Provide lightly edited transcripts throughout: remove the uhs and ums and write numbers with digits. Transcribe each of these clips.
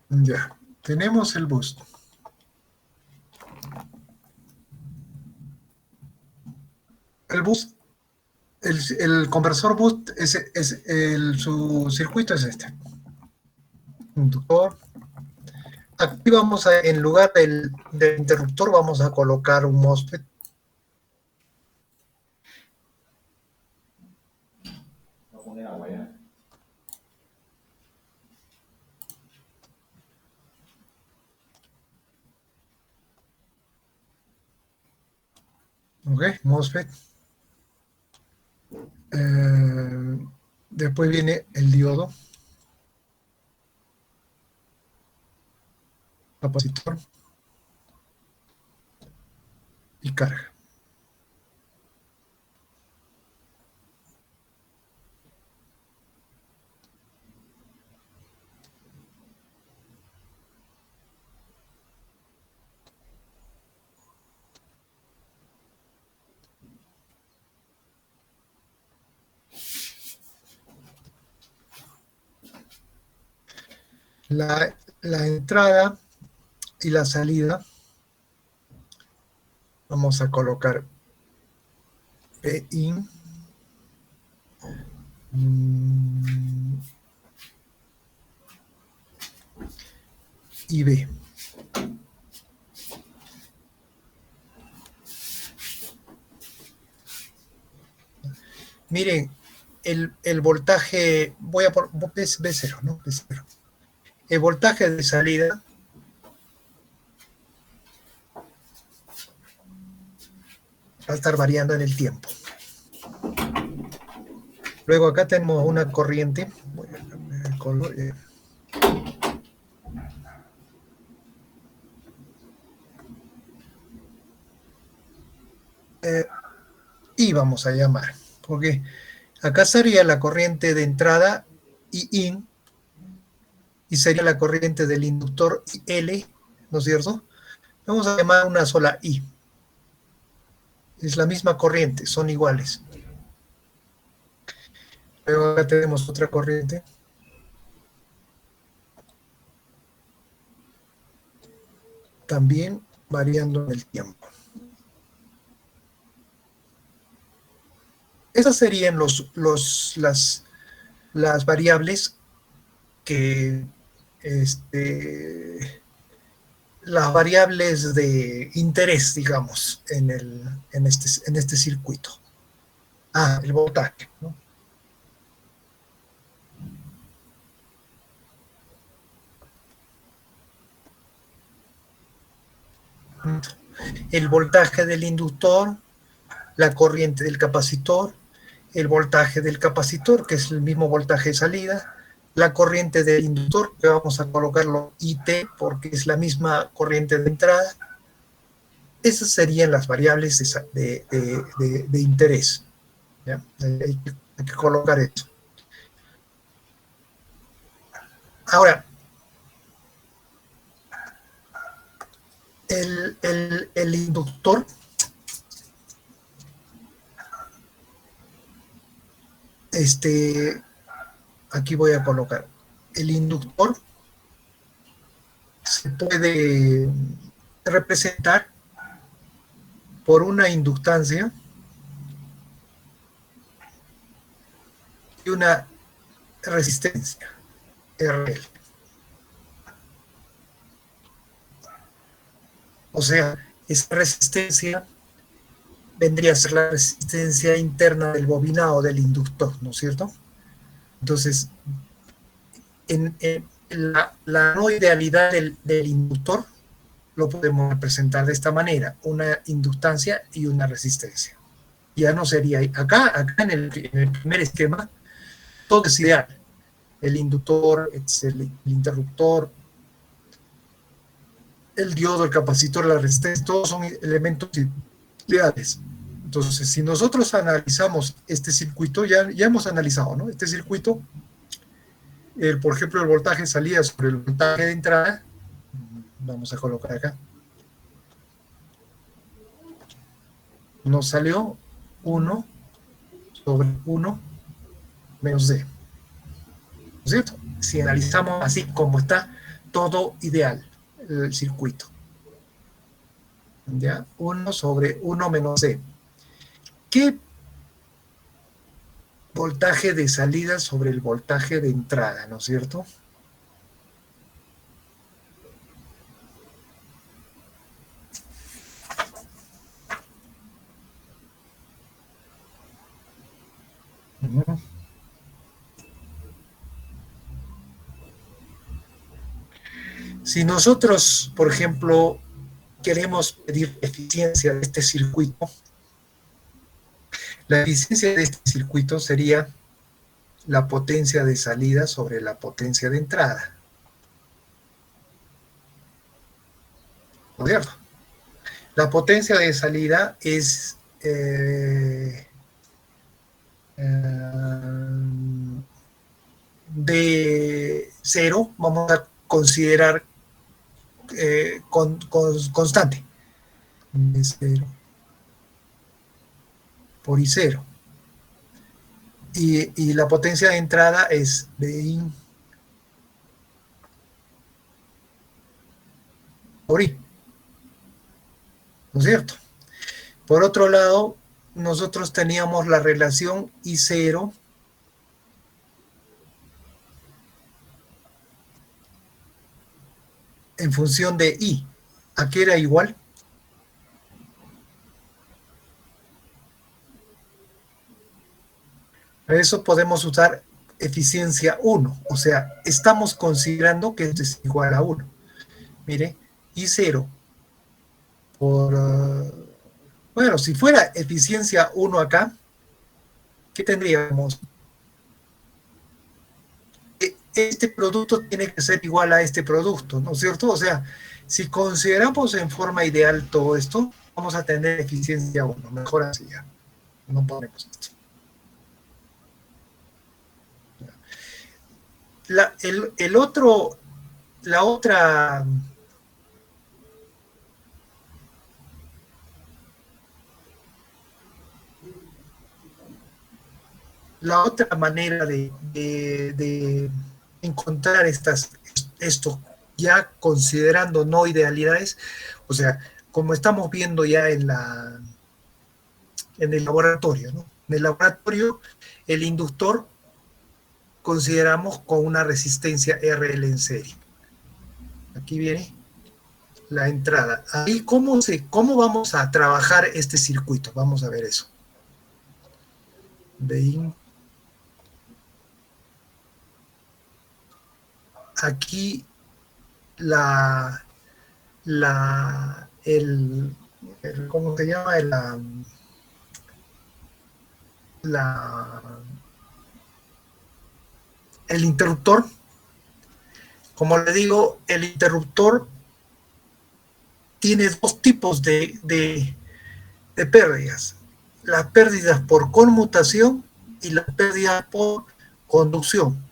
Ya, tenemos el boost. El boost, el conversor boost, su circuito es este. Inductor. Aquí vamos a, en lugar del interruptor, vamos a colocar un MOSFET. Ok, MOSFET. Después viene el diodo, capacitor y carga. La entrada y la salida, vamos a colocar P-in y B. Miren, el voltaje, voy a por B0, ¿no? B0. El voltaje de salida va a estar variando en el tiempo. Luego acá tenemos una corriente. Voy a cambiar el color. Y vamos a llamar, porque acá sería la corriente de entrada I-in, y sería la corriente del inductor L, ¿no es cierto? Vamos a llamar una sola I. Es la misma corriente, son iguales. Luego acá tenemos otra corriente. También variando en el tiempo. Esas serían las variables que las variables de interés, digamos, en este circuito. Ah, el voltaje, ¿no? El voltaje del inductor, la corriente del capacitor, el voltaje del capacitor, que es el mismo voltaje de salida, la corriente del inductor, que vamos a colocarlo IT porque es la misma corriente de entrada. Esas serían las variables de interés. ¿Ya? Hay que colocar eso. Ahora, el inductor aquí voy a colocar el inductor se puede representar por una inductancia y una resistencia RL. O sea, esa resistencia vendría a ser la resistencia interna del bobinado del inductor, ¿no es cierto? Entonces, en la no idealidad del inductor lo podemos representar de esta manera, una inductancia y una resistencia. Ya no sería, acá en el primer esquema, todo es ideal. El inductor, el interruptor, el diodo, el capacitor, la resistencia, todos son elementos ideales. Entonces, si nosotros analizamos este circuito, ya hemos analizado, ¿no? Este circuito, por ejemplo, el voltaje salía sobre el voltaje de entrada, vamos a colocar acá, nos salió 1 sobre 1 menos D. ¿No es cierto? Si analizamos así como está, todo ideal, el circuito. ¿Ya? 1 sobre 1 menos C. ¿Qué voltaje de salida sobre el voltaje de entrada, ¿no es cierto? Si nosotros, por ejemplo, queremos pedir eficiencia de este circuito, la eficiencia de este circuito sería la potencia de salida sobre la potencia de entrada. ¿No es cierto? La potencia de salida es de 0, vamos a considerar constante, de 0 por I0. Y la potencia de entrada es de I por I, ¿no es cierto? Por otro lado, nosotros teníamos la relación I0 en función de I. ¿A qué era igual? Para eso podemos usar eficiencia 1, o sea, estamos considerando que esto es igual a 1. Mire, I0 por... bueno, si fuera eficiencia 1 acá, ¿qué tendríamos? Este producto tiene que ser igual a este producto, ¿no es cierto? O sea, si consideramos en forma ideal todo esto, vamos a tener eficiencia 1. Mejor así ya. No ponemos esto. El otro, la otra... La otra manera de encontrar esto ya considerando no idealidades, o sea, como estamos viendo ya en el laboratorio, ¿no? En el laboratorio, el inductor consideramos con una resistencia RL en serie. Aquí viene la entrada. Ahí, ¿cómo vamos a trabajar este circuito? Vamos a ver eso. Aquí ¿cómo se llama? El interruptor. Como le digo, el interruptor tiene dos tipos de pérdidas. Las pérdidas por conmutación y las pérdidas por conducción.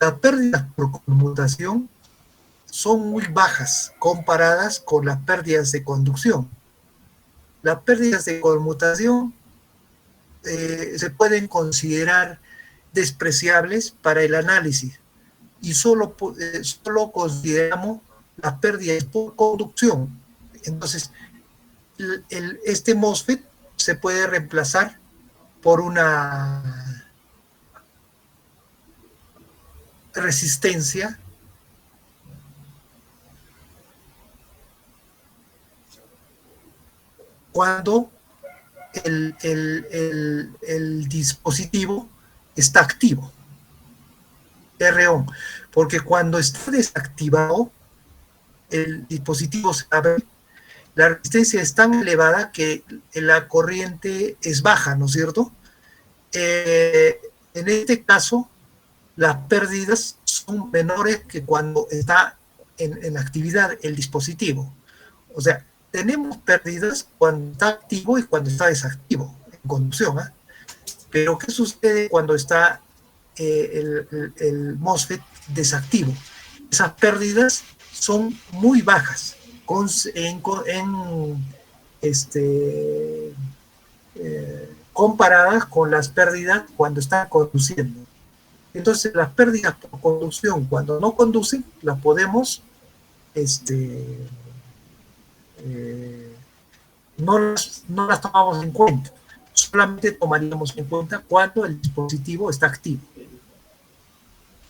Las pérdidas por conmutación son muy bajas comparadas con las pérdidas de conducción. Las pérdidas de conmutación se pueden considerar despreciables para el análisis y solo consideramos las pérdidas por conducción. Entonces, este MOSFET se puede reemplazar por una resistencia cuando el dispositivo está activo, R-ON, porque cuando está desactivado, el dispositivo se abre, la resistencia es tan elevada que la corriente es baja, ¿no es cierto? En este caso, las pérdidas son menores que cuando está en actividad el dispositivo. O sea, tenemos pérdidas cuando está activo y cuando está desactivo, en conducción, ¿eh? Pero ¿qué sucede cuando está el MOSFET desactivo? Esas pérdidas son muy bajas comparadas con las pérdidas cuando está conduciendo. Entonces las pérdidas por conducción, cuando no conducen, las podemos, no las tomamos en cuenta. Solamente tomaríamos en cuenta cuando el dispositivo está activo.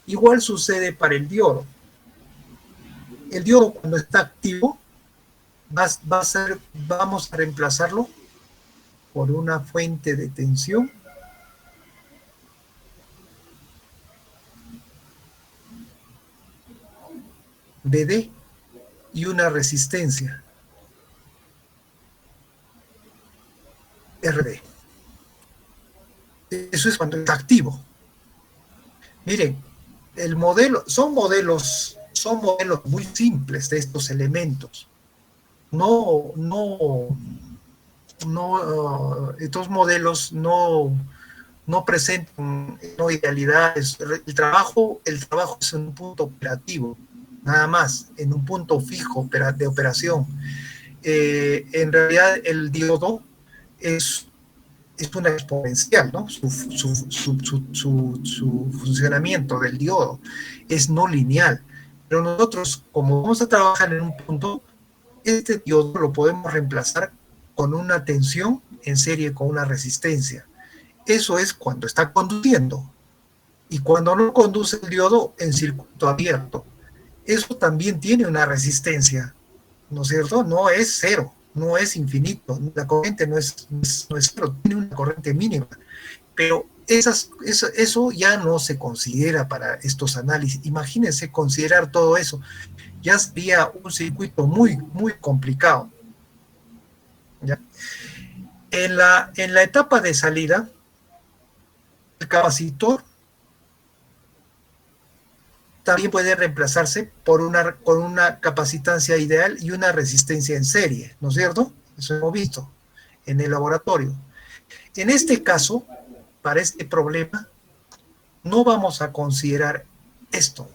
Igual sucede para el diodo. El diodo, cuando está activo, vamos a reemplazarlo por una fuente de tensión BD y una resistencia RD. Eso es cuando está activo. Miren, son modelos muy simples de estos elementos. Estos modelos no presentan idealidades. El trabajo es en un punto operativo, nada más, en un punto fijo de operación. En realidad el diodo es una exponencial, ¿no? Su funcionamiento del diodo es no lineal. Pero nosotros, como vamos a trabajar en un punto, este diodo lo podemos reemplazar con una tensión en serie con una resistencia. Eso es cuando está conduciendo. Y cuando no conduce el diodo en circuito abierto. Eso también tiene una resistencia, ¿no es cierto? No es cero, no es infinito. La corriente no es cero, tiene una corriente mínima. Pero eso ya no se considera para estos análisis. Imagínense considerar todo eso. Ya sería un circuito muy, muy complicado. ¿Ya? En la etapa de salida, el capacitor también puede reemplazarse con una capacitancia ideal y una resistencia en serie, ¿no es cierto? Eso hemos visto en el laboratorio. En este caso, para este problema, no vamos a considerar esto.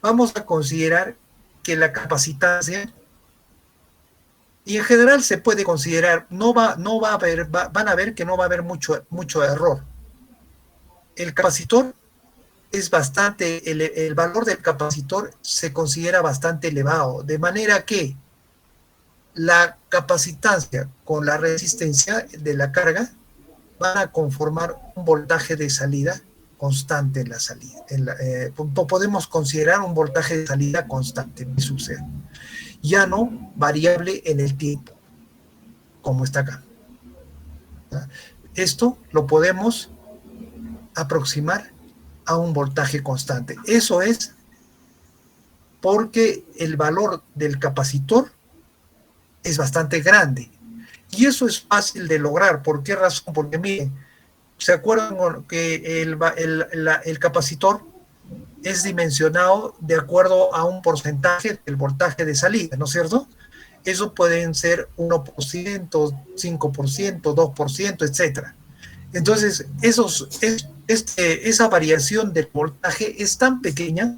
Vamos a considerar que la capacitancia, y en general se puede considerar, van a ver que no va a haber mucho error. El capacitor es bastante, el valor del capacitor se considera bastante elevado, de manera que la capacitancia con la resistencia de la carga van a conformar un voltaje de salida constante en la salida. Podemos considerar un voltaje de salida constante, me sucede. Ya no variable en el tiempo, como está acá. Esto lo podemos aproximar a un voltaje constante. Eso es porque el valor del capacitor es bastante grande. Y eso es fácil de lograr. ¿Por qué razón? Porque miren, ¿se acuerdan que el capacitor es dimensionado de acuerdo a un porcentaje del voltaje de salida, ¿no es cierto? Eso pueden ser 1%, 5%, 2%, etc. Entonces, esa variación del voltaje es tan pequeña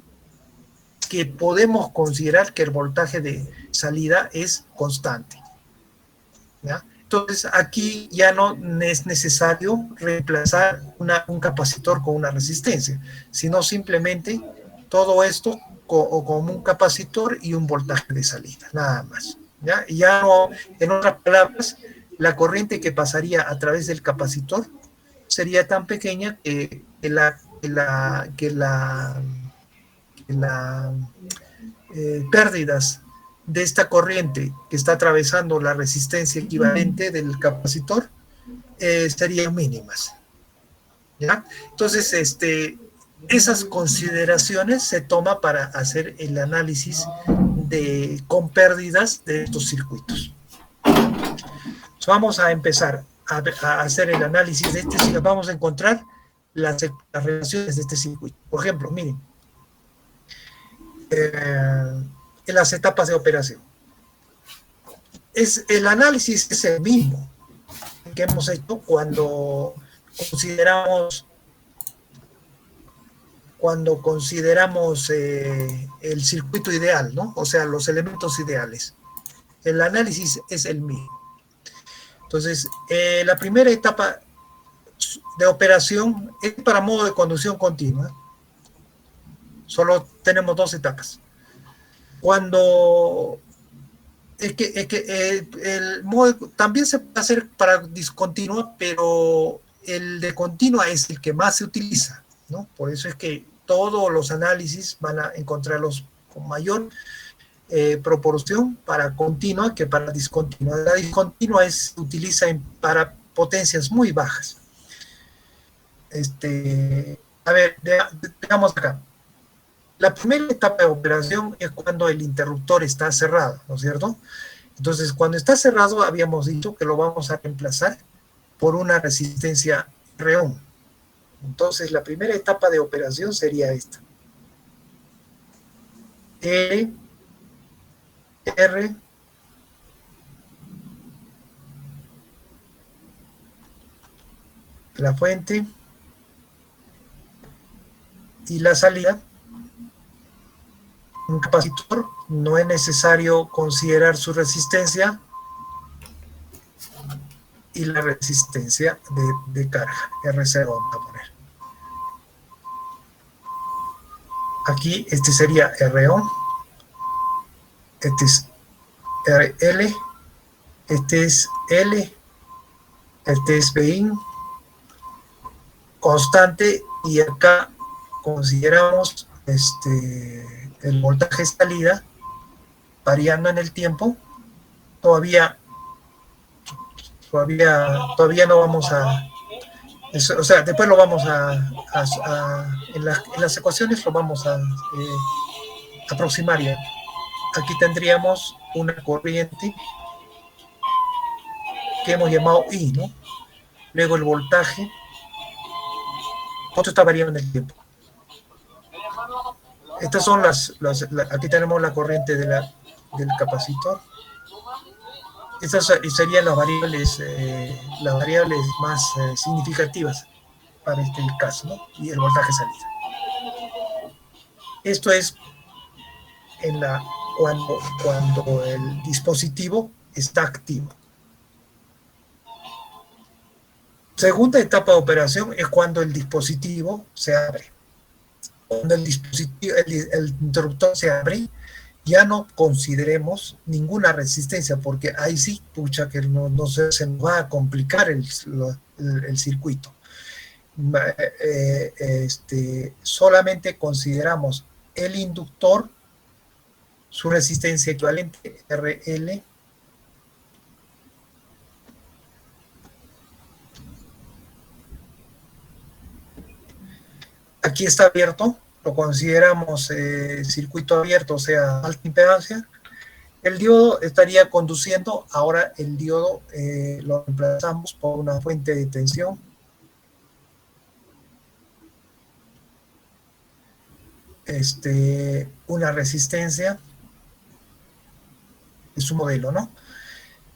que podemos considerar que el voltaje de salida es constante. ¿Ya? Entonces, aquí ya no es necesario reemplazar un capacitor con una resistencia, sino simplemente todo esto como un capacitor y un voltaje de salida, nada más. ¿Ya? Y ya no, en otras palabras, la corriente que pasaría a través del capacitor sería tan pequeña que pérdidas de esta corriente que está atravesando la resistencia equivalente del capacitor serían mínimas. ¿Ya? Entonces, esas consideraciones se toma para hacer el análisis con pérdidas de estos circuitos. Entonces, vamos a empezar a hacer el análisis de este circuito. Vamos a encontrar las relaciones de este circuito. Por ejemplo, miren, en las etapas de operación. El análisis es el mismo que hemos hecho cuando consideramos el circuito ideal, ¿no? O sea, los elementos ideales. El análisis es el mismo. Entonces, la primera etapa de operación es para modo de conducción continua. Solo tenemos dos etapas. Cuando el modo también se puede hacer para discontinua, pero el de continua es el que más se utiliza, ¿no? Por eso es que todos los análisis van a encontrarlos con mayor proporción para continua que para discontinua. La discontinua se utiliza para potencias muy bajas. A ver, veamos acá. La primera etapa de operación es cuando el interruptor está cerrado, ¿no es cierto? Entonces, cuando está cerrado, habíamos dicho que lo vamos a reemplazar por una resistencia R1. Entonces, la primera etapa de operación sería esta. L, R, la fuente y la salida. Un capacitor no es necesario considerar su resistencia y la resistencia de carga, R0 vamos a poner. Aquí este sería R1, este es RL, este es L, este es Bin, constante, y acá consideramos el voltaje salida variando en el tiempo. Todavía no vamos a, o sea, después lo vamos en las ecuaciones lo vamos a aproximar ya. Aquí tendríamos una corriente que hemos llamado I, ¿no? Luego el voltaje, otro está variando en el tiempo. Estas son aquí tenemos la corriente del capacitor. Estas serían las variables más significativas para este caso, ¿no? Y el voltaje salida. Esto es cuando el dispositivo está activo. Segunda etapa de operación es cuando el dispositivo se abre. Cuando el interruptor se abre, ya no consideremos ninguna resistencia, porque ahí sí, pucha, que se nos va a complicar el circuito. Solamente consideramos el inductor, su resistencia equivalente, RL, aquí está abierto, lo consideramos circuito abierto, o sea, alta impedancia. El diodo estaría conduciendo, ahora el diodo lo reemplazamos por una fuente de tensión. Una resistencia, es su modelo, ¿no?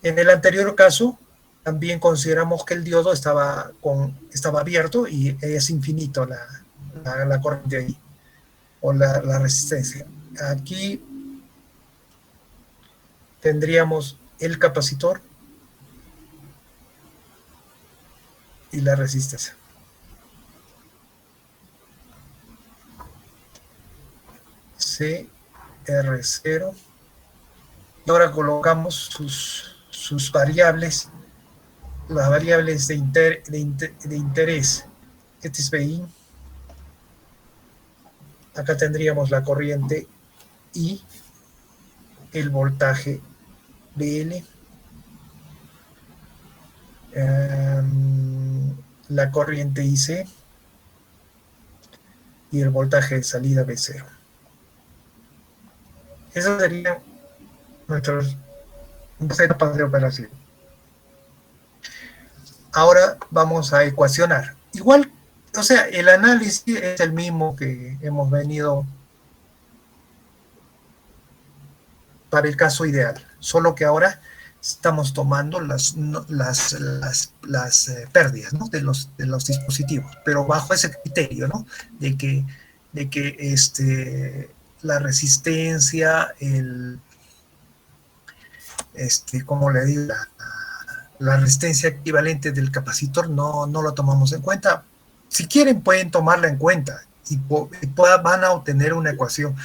En el anterior caso, también consideramos que el diodo estaba abierto y es infinito la corriente ahí, o la resistencia. Aquí tendríamos el capacitor y la resistencia. CR0. Y ahora colocamos sus variables, las variables de interés. Este es BI. Acá tendríamos la corriente I, el voltaje BL, la corriente IC y el voltaje de salida B0. Esas serían nuestras etapas de operación. Ahora vamos a ecuacionar. Igual, o sea, el análisis es el mismo que hemos venido para el caso ideal, solo que ahora estamos tomando las pérdidas, ¿no? de los dispositivos, pero bajo ese criterio, ¿no? de que la resistencia, ¿cómo le digo? La resistencia equivalente del capacitor no lo tomamos en cuenta. Si quieren, pueden tomarla en cuenta y van a obtener una ecuación.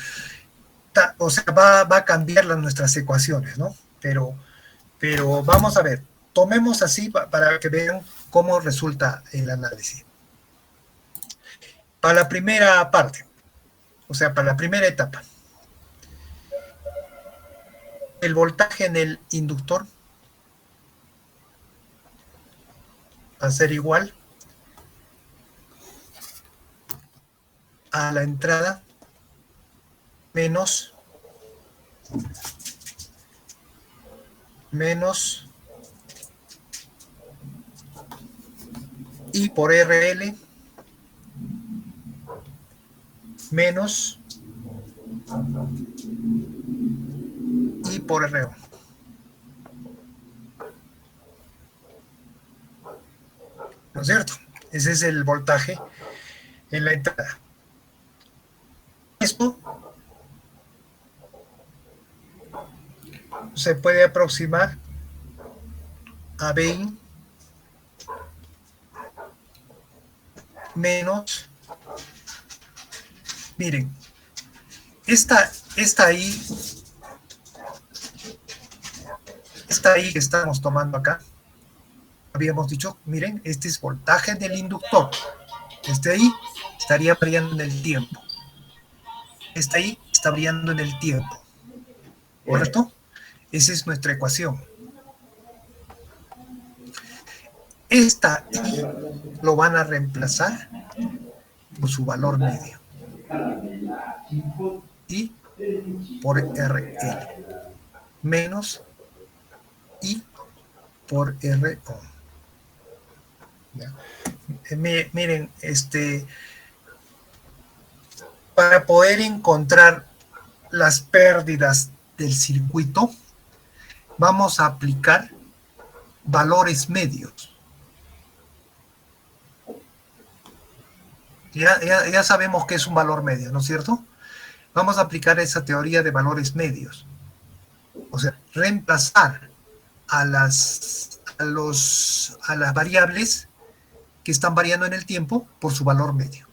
O sea, va a cambiar nuestras ecuaciones, ¿no? Pero vamos a ver, tomemos así para que vean cómo resulta el análisis. Para la primera parte, o sea, para la primera etapa, el voltaje en el inductor va a ser igual a la entrada menos I por RL menos I por RO. ¿No es cierto? Ese es el voltaje en la entrada. Esto se puede aproximar a BI menos, miren, esta I que estamos tomando acá, habíamos dicho, miren, este es voltaje del inductor. Este ahí estaría variando en el tiempo. Este ahí está variando en el tiempo. ¿Correcto? Esa es nuestra ecuación. Esta I lo van a reemplazar por su valor medio. I por RL menos I por RO. ¿Ya? Miren, para poder encontrar las pérdidas del circuito, vamos a aplicar valores medios. Ya sabemos que es un valor medio, ¿no es cierto? Vamos a aplicar esa teoría de valores medios. O sea, reemplazar a las variables que están variando en el tiempo por su valor medio.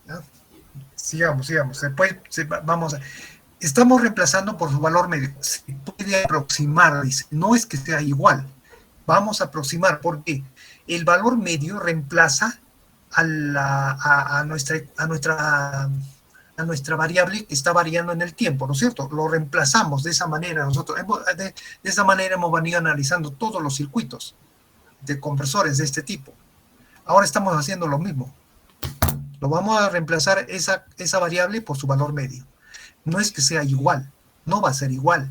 ¿Ya? Sigamos. Después vamos a... Estamos reemplazando por su valor medio. Se puede aproximar, dice. No es que sea igual. Vamos a aproximar porque el valor medio reemplaza a nuestra variable que está variando en el tiempo, ¿no es cierto? Lo reemplazamos de esa manera. Nosotros de esa manera hemos venido analizando todos los circuitos de conversores de este tipo. Ahora estamos haciendo lo mismo. Lo vamos a reemplazar esa variable por su valor medio. No es que sea igual, no va a ser igual.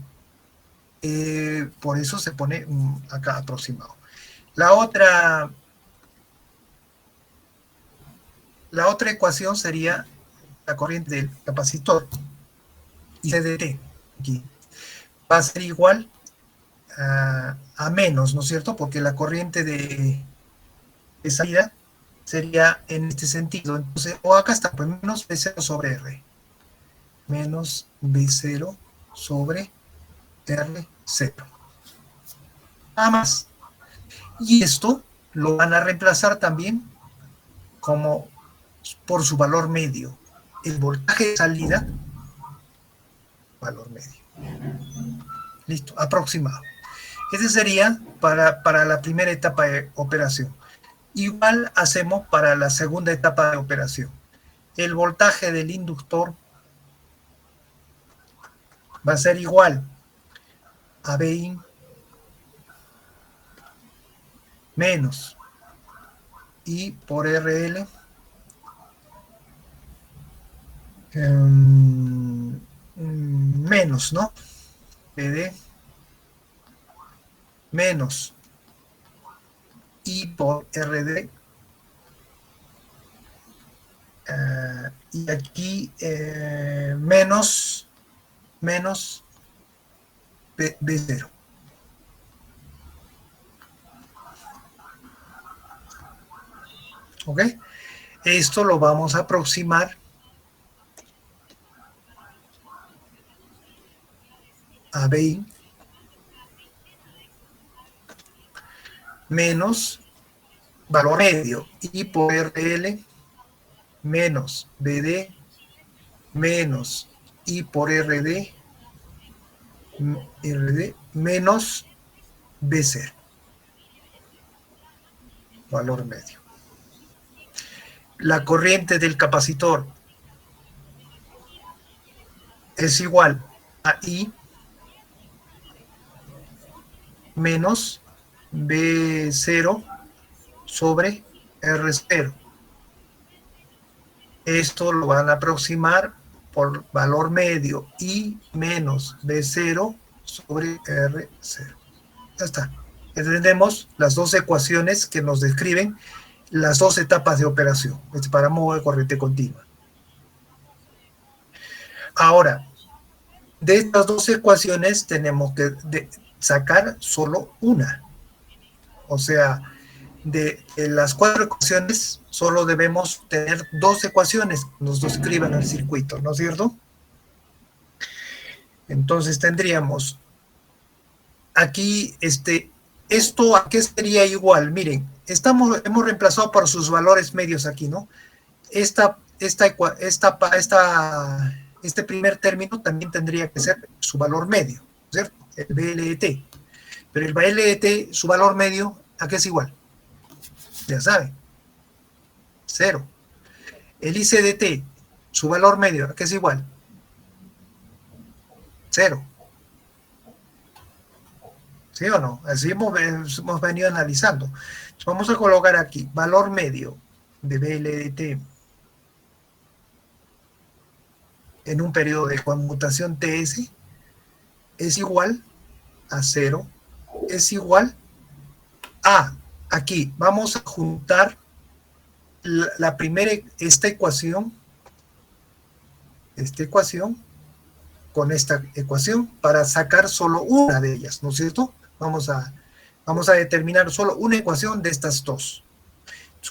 Por eso se pone acá aproximado. La otra ecuación sería la corriente del capacitor y CDT. Aquí va a ser igual a menos, ¿no es cierto? Porque la corriente de salida sería en este sentido. Entonces, o acá está, pues menos B0 sobre R. Menos B0 sobre R0. Nada más. Y esto lo van a reemplazar también como por su valor medio. El voltaje de salida, valor medio. Listo, aproximado. Ese sería para la primera etapa de operación. Igual hacemos para la segunda etapa de operación. El voltaje del inductor va a ser igual a BI menos I por RL menos, ¿no? PD menos I por RD y aquí menos B0. ¿Ok? Esto lo vamos a aproximar a BI menos valor medio I por RL menos BD menos I por RD menos B0, valor medio. La corriente del capacitor es igual a I menos B0 sobre R0. Esto lo van a aproximar por valor medio I menos B0 sobre R0. Ya está. Entendemos las dos ecuaciones que nos describen las dos etapas de operación, este páramo de corriente continua. Ahora, de estas dos ecuaciones tenemos que sacar solo una. O sea, de las cuatro ecuaciones solo debemos tener dos ecuaciones que nos describan el circuito, ¿no es cierto? Entonces tendríamos aquí, esto a qué sería igual. Miren, hemos reemplazado por sus valores medios aquí, ¿no? Este primer término también tendría que ser su valor medio, ¿cierto? El BLT. Pero el BLT, su valor medio, ¿a qué es igual? Ya saben, 0. El ICDT, su valor medio, ¿a qué es igual? 0. ¿Sí o no? Así hemos venido analizando. Entonces vamos a colocar aquí, valor medio de BLT en un periodo de conmutación TS es igual a 0, es igual a, aquí vamos a juntar la primera, esta ecuación con esta ecuación para sacar solo una de ellas, ¿no es cierto? Vamos a determinar solo una ecuación de estas dos.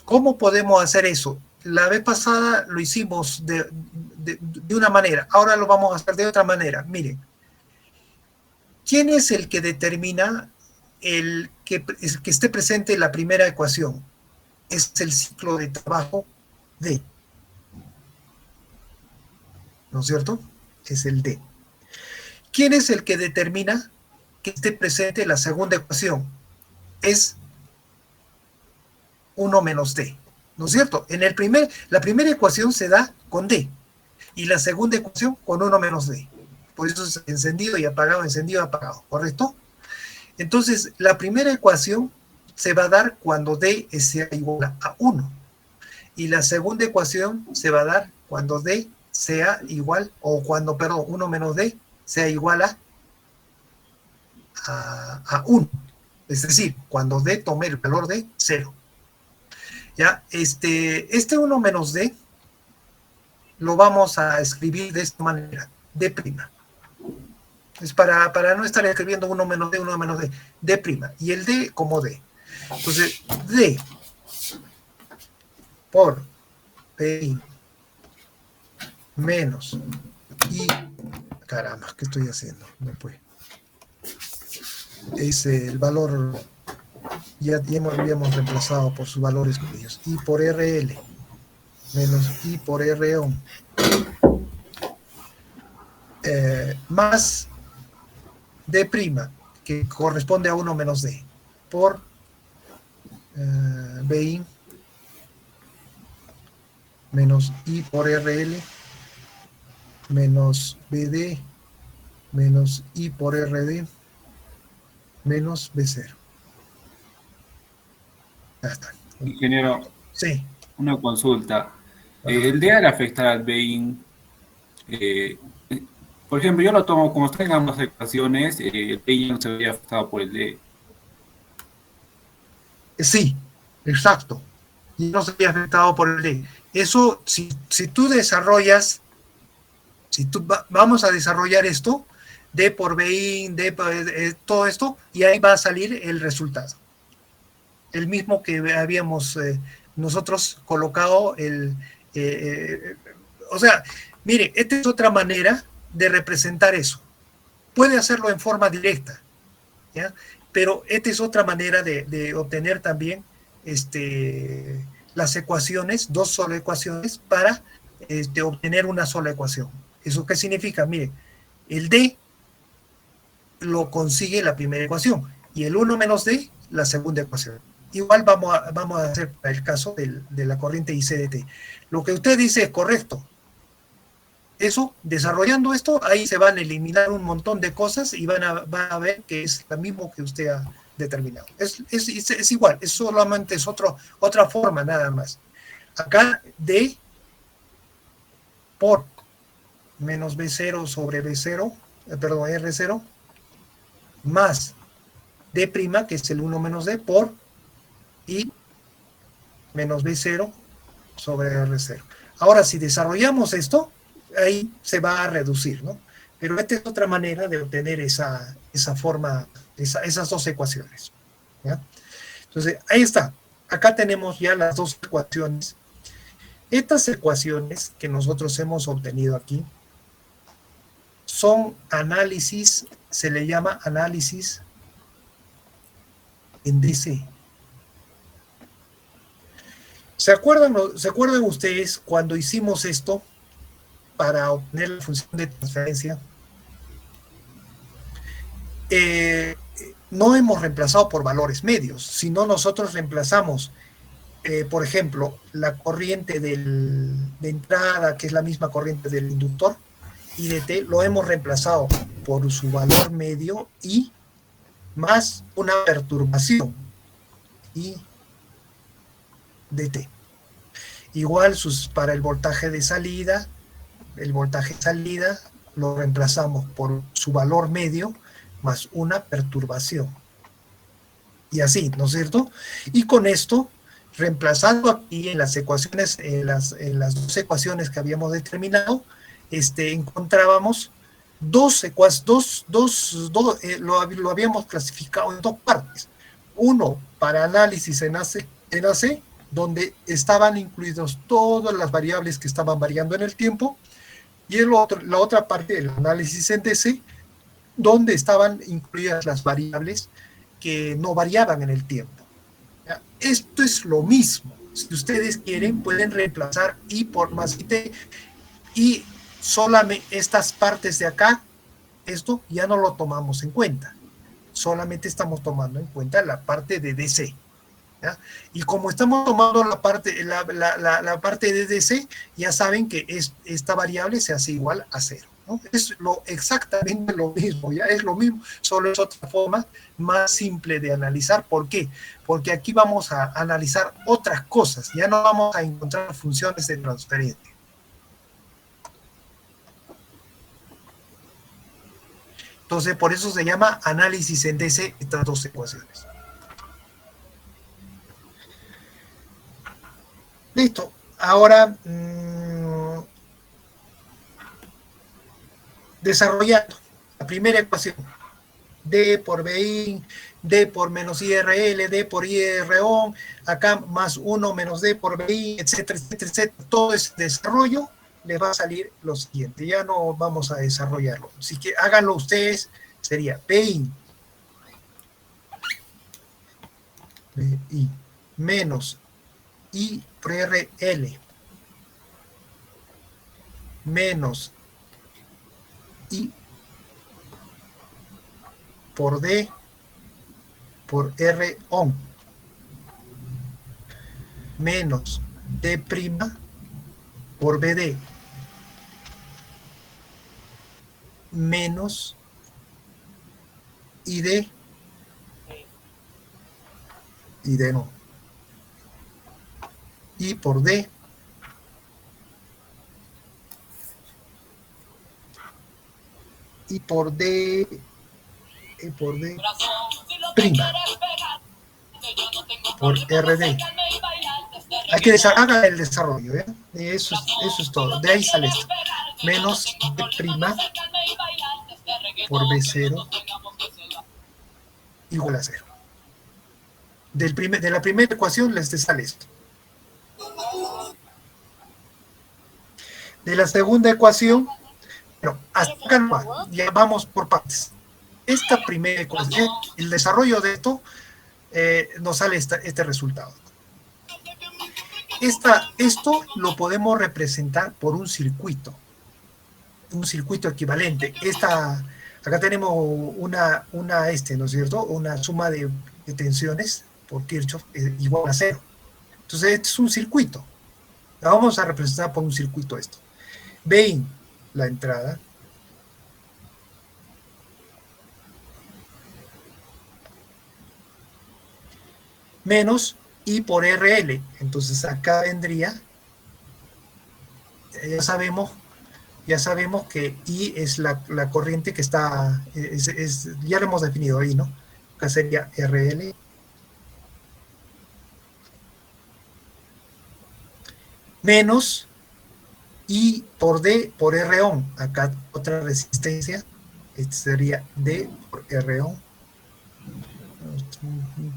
¿Cómo podemos hacer eso? La vez pasada lo hicimos de una manera, ahora lo vamos a hacer de otra manera. Miren, ¿quién es el que determina el que esté presente en la primera ecuación? Es el ciclo de trabajo D, ¿no es cierto? Es el D. ¿Quién es el que determina que esté presente en la segunda ecuación? Es 1 menos D, ¿no es cierto? La primera ecuación se da con D y la segunda ecuación con 1 menos D. Por eso es encendido y apagado, ¿correcto? Entonces, la primera ecuación se va a dar cuando D sea igual a 1 y la segunda ecuación se va a dar cuando D sea igual, o cuando, perdón, 1 menos D sea igual a 1. Es decir, cuando D tome el valor de 0. ¿Ya? Este 1 menos D lo vamos a escribir de esta manera, D'. Es para no estar escribiendo 1 menos D, 1 menos D, D'. Y el D como D. Entonces, D por PI menos I. Caramba, ¿qué estoy haciendo? No puede. Es el valor, ya habíamos reemplazado por sus valores medios. I por RL menos I por RO más D', que corresponde a 1 menos D, por BI menos I por RL menos BD menos I por RD menos B0. Ya está. Ingeniero, Sí. una consulta. El día de afectar al BEIN, por ejemplo, yo lo tomo como están en ambas ecuaciones, el BEIN no se vería afectado por el D. Sí, exacto. Y no se había afectado por el D. Eso, si tú desarrollas, vamos a desarrollar esto, D por BI, D por, todo esto, y ahí va a salir el resultado. El mismo que habíamos nosotros colocado, o sea, mire, esta es otra manera de representar eso. Puede hacerlo en forma directa, ¿ya? Pero esta es otra manera de obtener también las ecuaciones, dos solo ecuaciones, para obtener una sola ecuación. ¿Eso qué significa? Mire, el D lo consigue la primera ecuación y el 1 menos D la segunda ecuación. Igual vamos a hacer el caso de la corriente IC/dt. Lo que usted dice es correcto. Eso, desarrollando esto, ahí se van a eliminar un montón de cosas y van a ver que es lo mismo que usted ha determinado. Es igual, es solamente es otra forma nada más. Acá D por menos B0 sobre B0, perdón, R0, más D', que es el 1 menos D, por I menos B0 sobre R0. Ahora, si desarrollamos esto, ahí se va a reducir, ¿no? Pero esta es otra manera de obtener esa forma, esas dos ecuaciones, ¿ya? Entonces, ahí está. Acá tenemos ya las dos ecuaciones. Estas ecuaciones que nosotros hemos obtenido aquí son análisis, se le llama análisis en DC. ¿Se acuerdan ustedes cuando hicimos esto para obtener la función de transferencia? No hemos reemplazado por valores medios, sino nosotros reemplazamos, por ejemplo, la corriente de entrada, que es la misma corriente del inductor, y dt, lo hemos reemplazado por su valor medio y más una perturbación y dt. Igual para el voltaje de salida, lo reemplazamos por su valor medio más una perturbación. Y así, ¿no es cierto? Y con esto, reemplazando aquí en las ecuaciones, en las dos ecuaciones que habíamos determinado, encontrábamos lo habíamos clasificado en dos partes. Uno para análisis en AC, donde estaban incluidos todas las variables que estaban variando en el tiempo, y la otra parte, el análisis en DC, donde estaban incluidas las variables que no variaban en el tiempo. ¿Ya? Esto es lo mismo. Si ustedes quieren, pueden reemplazar I por más IT, y solamente estas partes de acá, esto ya no lo tomamos en cuenta. Solamente estamos tomando en cuenta la parte de DC. ¿Ya? Y como estamos tomando la parte de DC, ya saben que esta variable se hace igual a 0, ¿no? Es exactamente lo mismo, ya es lo mismo, solo es otra forma más simple de analizar. ¿Por qué? Porque aquí vamos a analizar otras cosas, ya no vamos a encontrar funciones de transferencia. Entonces, por eso se llama análisis en DC estas dos ecuaciones. Listo. Ahora, desarrollando la primera ecuación. D por BI, D por menos IRL, D por IRO, acá más 1 menos D por BI, etcétera, etcétera, etcétera. Todo ese desarrollo les va a salir lo siguiente. Ya no vamos a desarrollarlo. Así que háganlo ustedes. Sería BI menos I por RL menos I por D por R on menos D' por BD menos ID no. I por D y por D prima por RD. Hay que haga el desarrollo, ¿eh? Eso es todo. De ahí sale esto. Menos D prima por B0 igual a 0. De la primera ecuación les sale esto. De la segunda ecuación Bueno, hasta acá no va. Ya vamos por partes. Esta primera ecuación, el desarrollo de esto, nos sale este resultado. Esto lo podemos representar por un circuito equivalente. Acá tenemos ¿no es cierto? Una suma de tensiones por Kirchhoff igual a cero. Entonces, este es un circuito. La vamos a representar por un circuito esto. Vein, la entrada. Menos I por RL. Entonces, acá vendría, ya sabemos que I es la corriente que está, ya lo hemos definido ahí, ¿no? Acá sería RL menos I por D por R on. Acá otra resistencia, este sería D por R on.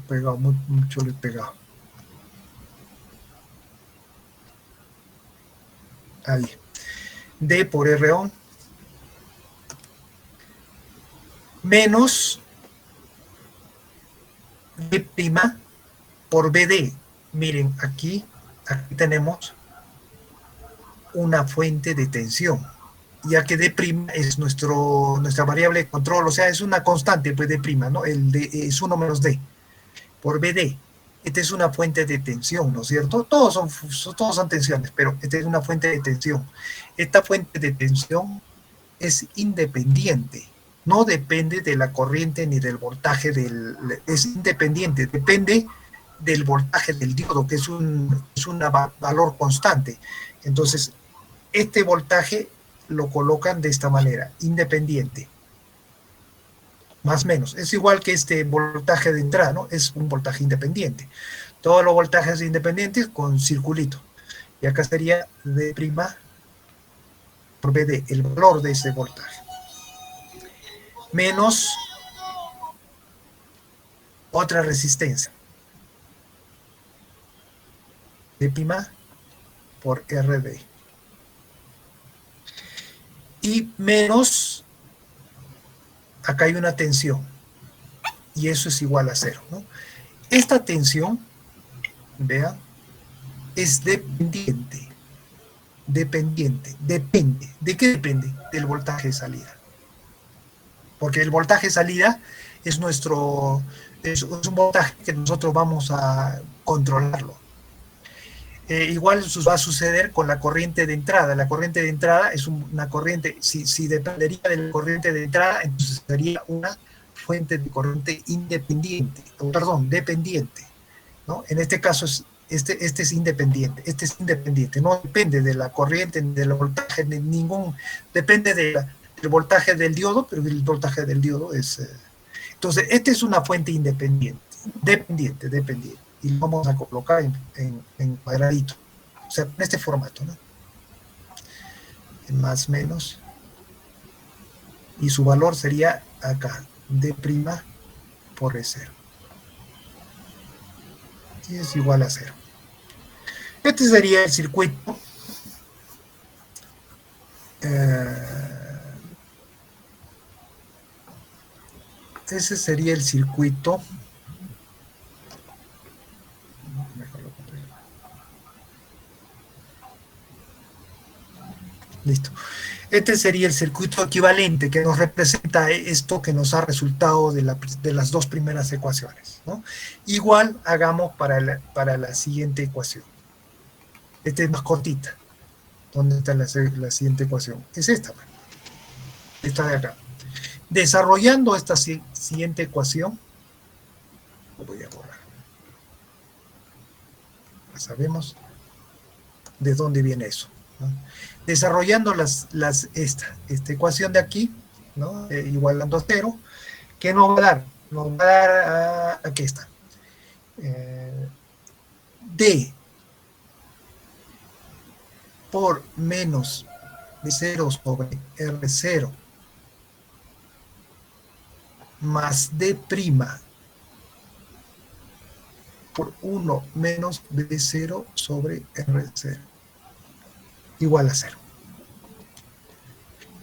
Pegado, mucho le pegado. Ahí. D por R on menos D' por BD. Miren, aquí tenemos una fuente de tensión, ya que D' es nuestra variable de control, o sea, es una constante, pues D', ¿no? El D es 1 menos D por BD. Esta es una fuente de tensión, ¿no es cierto? Todos son tensiones, pero esta es una fuente de tensión. Esta fuente de tensión es independiente, no depende de la corriente ni del voltaje es independiente, depende del voltaje del diodo, que es un valor constante. Entonces, este voltaje lo colocan de esta manera, independiente. Más o menos. Es igual que este voltaje de entrada, ¿no? Es un voltaje independiente. Todos los voltajes independientes con circulito. Y acá sería D' por BD, el valor de ese voltaje. Menos otra resistencia. D' por RD. Y menos, acá hay una tensión. Y eso es igual a cero, ¿no? Esta tensión, vean, es dependiente. Depende. ¿De qué depende? Del voltaje de salida. Porque el voltaje de salida es un voltaje que nosotros vamos a controlarlo. Igual va a suceder con la corriente de entrada. La corriente de entrada es una corriente, si dependería de la corriente de entrada, entonces sería una fuente de corriente dependiente, ¿no? En este caso este es independiente, no depende de la corriente, ni del voltaje, ni depende del voltaje del diodo, pero el voltaje del diodo es... entonces, esta es una fuente independiente, dependiente, y lo vamos a colocar en cuadradito, o sea, en este formato, ¿no? En más menos, y su valor sería acá, D' por E0. Y es igual a 0. Este sería el circuito. Ese sería el circuito. Listo. Este sería el circuito equivalente que nos representa esto que nos ha resultado de las dos primeras ecuaciones, ¿no? Igual hagamos para la siguiente ecuación. Esta es más cortita. ¿Dónde está la siguiente ecuación? Es esta. Esta de acá. Desarrollando esta siguiente ecuación, lo voy a borrar. Ya sabemos de dónde viene eso, ¿no? Desarrollando esta ecuación de aquí, ¿no? Igualando a 0, ¿qué nos va a dar? Nos va a dar, aquí está, D por menos B0 sobre R0 más D' por 1 menos B0 sobre R0 igual a 0.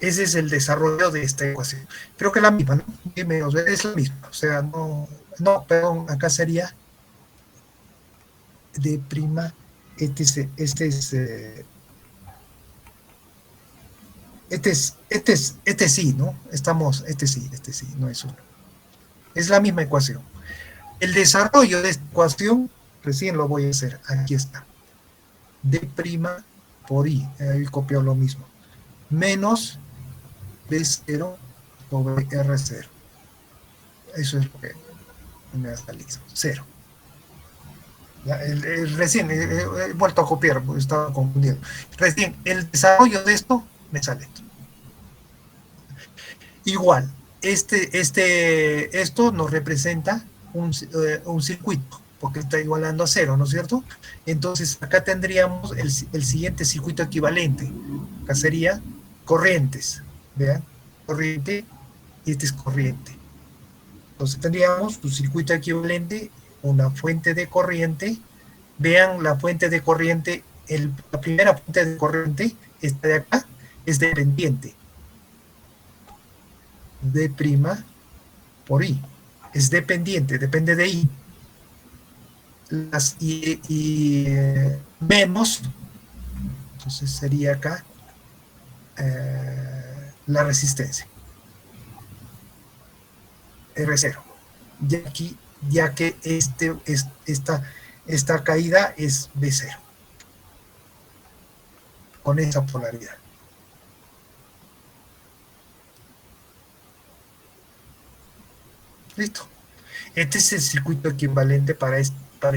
Ese es el desarrollo de esta ecuación. Creo que es la misma, ¿no? Menos b es la misma. O sea, no, perdón, acá sería d', este sí, ¿no? Este sí, no es uno. Es la misma ecuación. El desarrollo de esta ecuación, recién lo voy a hacer. Aquí está. D' por I, ahí copio lo mismo. Menos B0 sobre R0. Eso es lo que me ha salido. Cero. Recién he vuelto a copiar, porque estaba confundido. Recién, el desarrollo de esto me sale esto. Igual, esto nos representa un circuito, porque está igualando a cero, ¿no es cierto? Entonces, acá tendríamos el siguiente circuito equivalente. Acá sería corrientes, ¿vean? Corriente, y este es corriente. Entonces, tendríamos un circuito equivalente, una fuente de corriente. Vean la fuente de corriente, la primera fuente de corriente, esta de acá, es dependiente. D' por I. Es dependiente, depende de I. Menos, entonces sería acá la resistencia. R0. Ya que esta caída es B0. Con esa polaridad. Listo. Este es el circuito equivalente para esta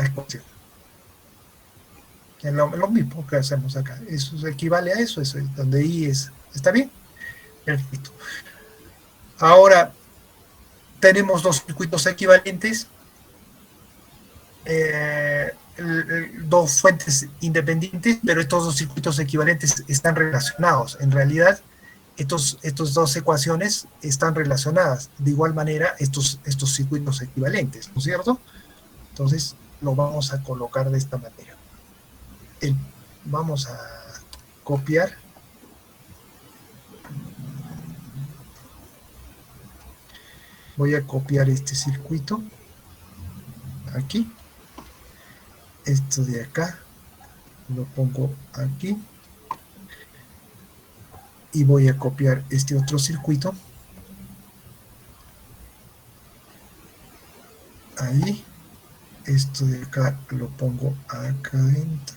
ecuación. Es lo mismo que hacemos acá. Eso equivale a eso, donde I es. ¿Está bien? Perfecto. Ahora, tenemos dos circuitos equivalentes, dos fuentes independientes, pero estos dos circuitos equivalentes están relacionados. En realidad, estas dos ecuaciones están relacionadas. De igual manera, estos circuitos equivalentes, ¿no es cierto? Entonces, lo vamos a colocar de esta manera. Vamos a copiar. Voy a copiar este circuito. Aquí. Esto de acá. Lo pongo aquí. Y voy a copiar este otro circuito. Ahí. Esto de acá lo pongo acá adentro.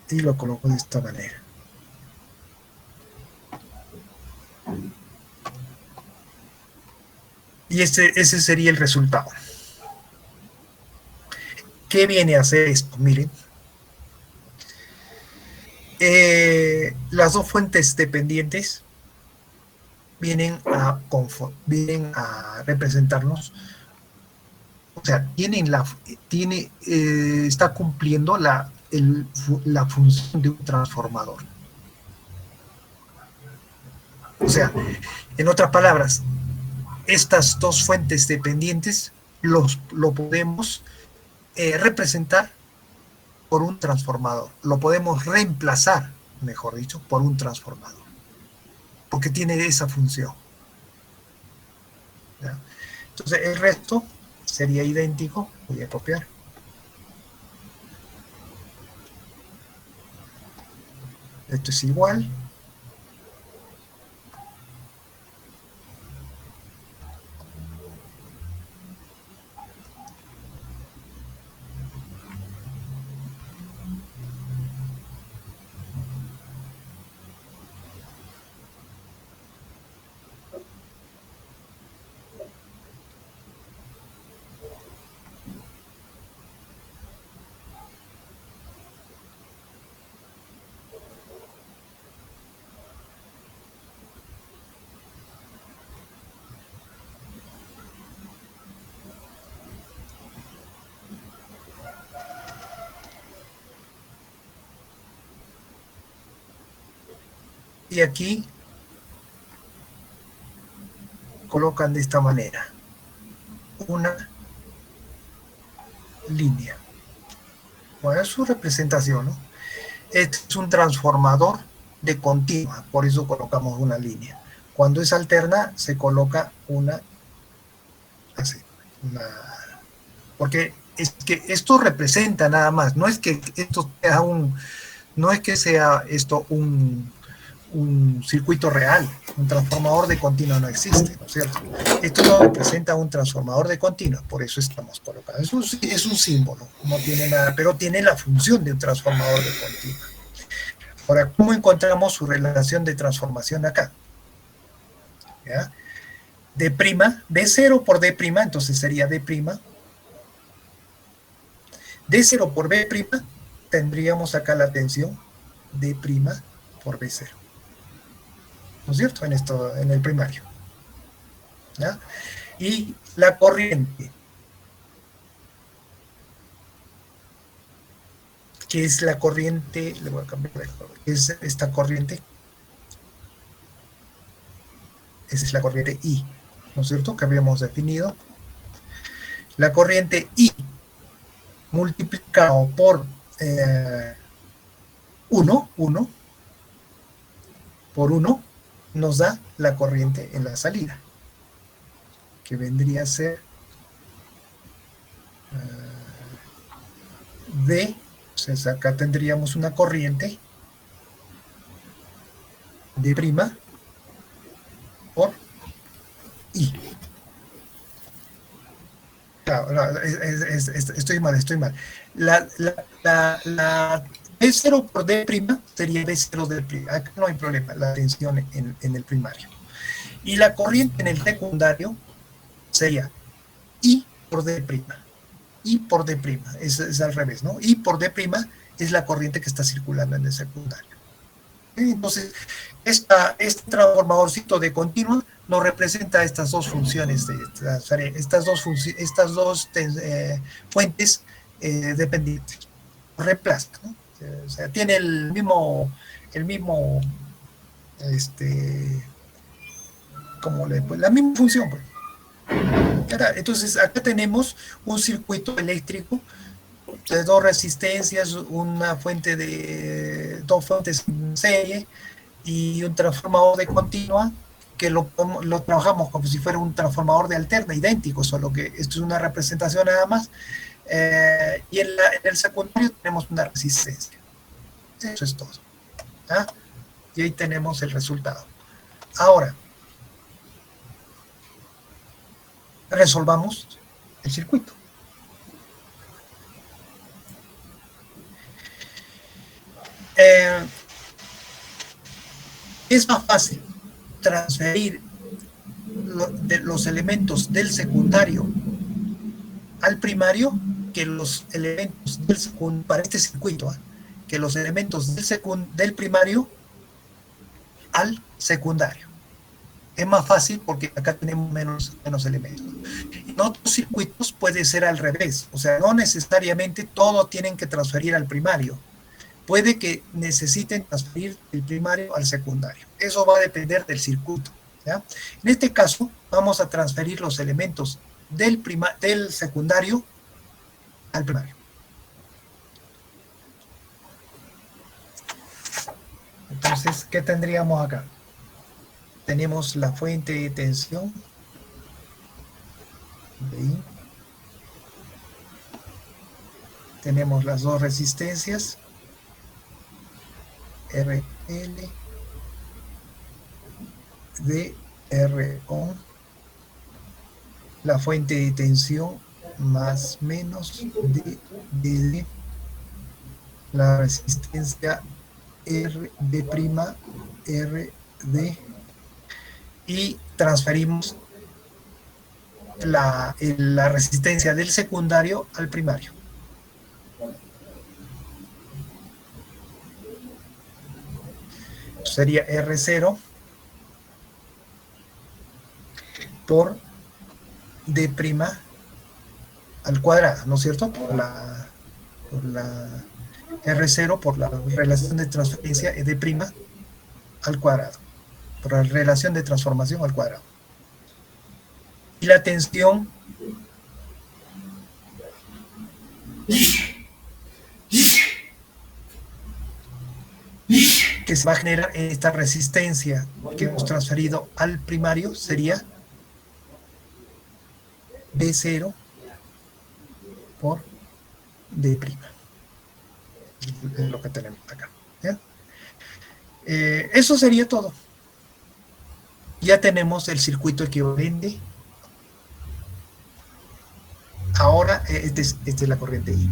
Y lo coloco de esta manera. Y ese sería el resultado. ¿Qué viene a hacer esto? Miren. Las dos fuentes dependientes vienen a representarnos, o sea, está cumpliendo la función de un transformador. O sea, en otras palabras, estas dos fuentes dependientes lo podemos representar por un transformador. Lo podemos reemplazar, mejor dicho, por un transformador. Porque tiene esa función. ¿Ya? Entonces, el resto sería idéntico. Voy a copiar. Esto es igual. Y aquí colocan de esta manera una línea. Bueno, es su representación, ¿no? Este es un transformador de continua, por eso colocamos una línea. Cuando es alterna, se coloca una así, porque es que esto representa nada más, no es que esto sea no es que sea esto un circuito real, un transformador de continua no existe, ¿no es cierto? Esto no representa un transformador de continua, por eso estamos colocados. Es un símbolo, no tiene nada, pero tiene la función de un transformador de continua. Ahora, ¿cómo encontramos su relación de transformación acá? ¿Ya? D', D0 por D', entonces sería D'. D0 por B', tendríamos acá la tensión D' por B0. ¿No es cierto? En el primario. ¿Ya? Y la corriente, que es la corriente, le voy a cambiar de color, es esta corriente, esa es la corriente I, ¿no es cierto? Que habíamos definido. La corriente I multiplicado por 1 por 1 nos da la corriente en la salida, que vendría a ser D, entonces acá tendríamos una corriente D' por I. Claro, estoy mal. La B0 por D' sería B0 del primario. Acá no hay problema, la tensión en el primario. Y la corriente en el secundario sería I por D'. I por D', es al revés, ¿no? I por D' es la corriente que está circulando en el secundario. Entonces, este transformadorcito de continua nos representa estas dos funciones, estas dos fuentes dependientes. Reemplaza, ¿no? O sea, tiene el mismo la misma función, pues. Entonces, acá tenemos un circuito eléctrico de dos resistencias, dos fuentes en serie y un transformador de continua que lo trabajamos como si fuera un transformador de alterna, idéntico, solo que esto es una representación nada más. Y en el secundario tenemos una resistencia. Eso es todo. ¿Ah? Y ahí tenemos el resultado. Ahora, resolvamos el circuito. Es más fácil transferir los elementos del secundario al primario que los elementos del secundario, para este circuito, que los elementos del primario al secundario. Es más fácil porque acá tenemos menos elementos. En otros circuitos puede ser al revés, o sea, no necesariamente todos tienen que transferir al primario. Puede que necesiten transferir el primario al secundario. Eso va a depender del circuito. ¿Ya? En este caso, vamos a transferir los elementos del secundario al primario. Entonces, ¿qué tendríamos acá? Tenemos la fuente de tensión de I. Tenemos las dos resistencias RL de RO, la fuente de tensión más menos de DD, la resistencia RD', RD, y transferimos la resistencia del secundario al primario. Sería R0 por D' al cuadrado, ¿no es cierto? Por la R0 por la relación de transferencia D' al cuadrado, por la relación de transformación al cuadrado. Y la tensión que se va a generar esta resistencia que hemos transferido al primario sería B0 por D'. Es lo que tenemos acá. ¿Ya? Eso sería todo. Ya tenemos el circuito equivalente. Ahora, esta es la corriente I.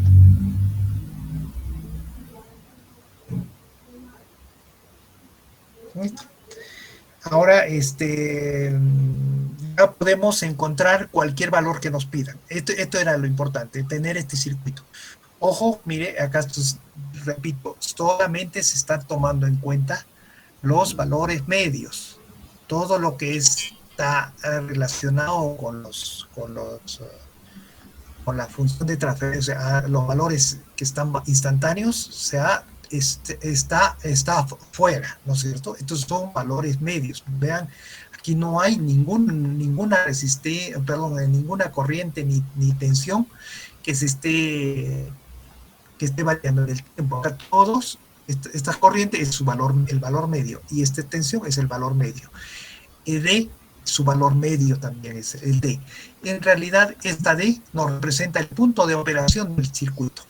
¿Listo? Ahora, ya podemos encontrar cualquier valor que nos pidan. Esto era lo importante, tener este circuito. Ojo, mire, acá repito, solamente se están tomando en cuenta los valores medios. Todo lo que está relacionado con la función de transferencia, los valores que están instantáneos, está fuera, ¿no es cierto? Estos son valores medios. Vean, aquí no hay ninguna resistencia, perdón, ninguna corriente ni tensión que esté variando en el tiempo. Acá todos, esta corriente es el valor medio, y esta tensión es el valor medio. D, su valor medio también es el D. En realidad, esta D nos representa el punto de operación del circuito.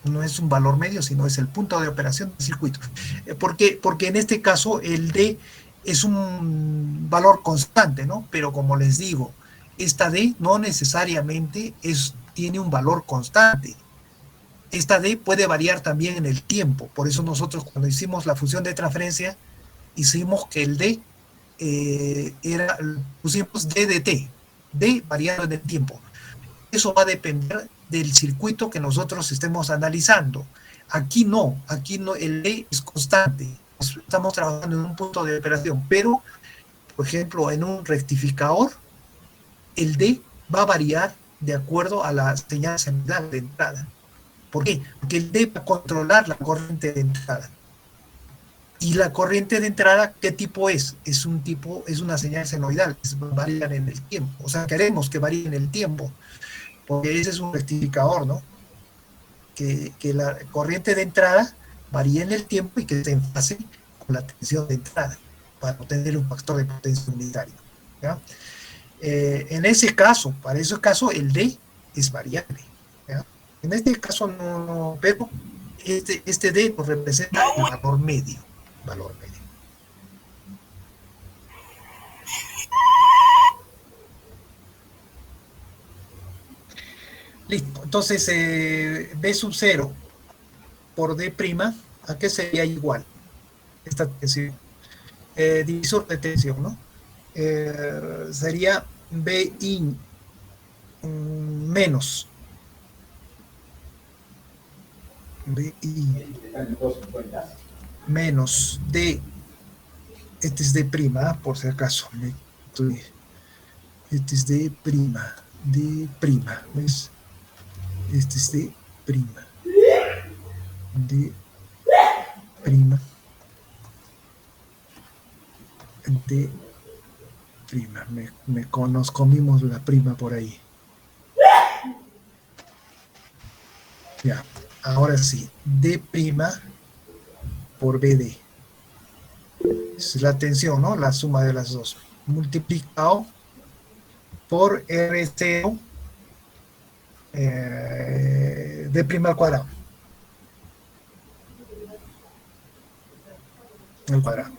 No es un valor medio, sino es el punto de operación del circuito. ¿Por qué? Porque en este caso el D es un valor constante, ¿no? Pero como les digo, esta D no necesariamente tiene un valor constante. Esta D puede variar también en el tiempo. Por eso nosotros, cuando hicimos la función de transferencia, hicimos que el D pusimos D de T, D variando en el tiempo. Eso va a depender del circuito que nosotros estemos analizando. Aquí no, el D es constante. Estamos trabajando en un punto de operación, pero, por ejemplo, en un rectificador, el D va a variar de acuerdo a la señal senoidal de entrada. ¿Por qué? Porque el D va a controlar la corriente de entrada. Y la corriente de entrada, ¿qué tipo es? Es una señal senoidal, varía en el tiempo. O sea, queremos que varíe en el tiempo, porque ese es un rectificador, ¿no? Que la corriente de entrada varíe en el tiempo y que se enfase con la tensión de entrada, para obtener un factor de potencia unitario. ¿Ya? En ese caso, para ese caso, el D es variable. ¿Ya? En este caso no, pero este D nos representa el valor medio. Listo. Entonces, B sub 0 por D', ¿a qué sería igual esta tensión? Divisor de tensión, ¿no? Sería BI menos BI menos D, este es D', por si acaso, este es D', ¿ves? Este es D', D', D', nos comimos la prima por ahí. Ya, ahora sí, D' por BD. Es la tensión, ¿no? La suma de las dos. Multiplicado por R0 D' al cuadrado. Al cuadrado.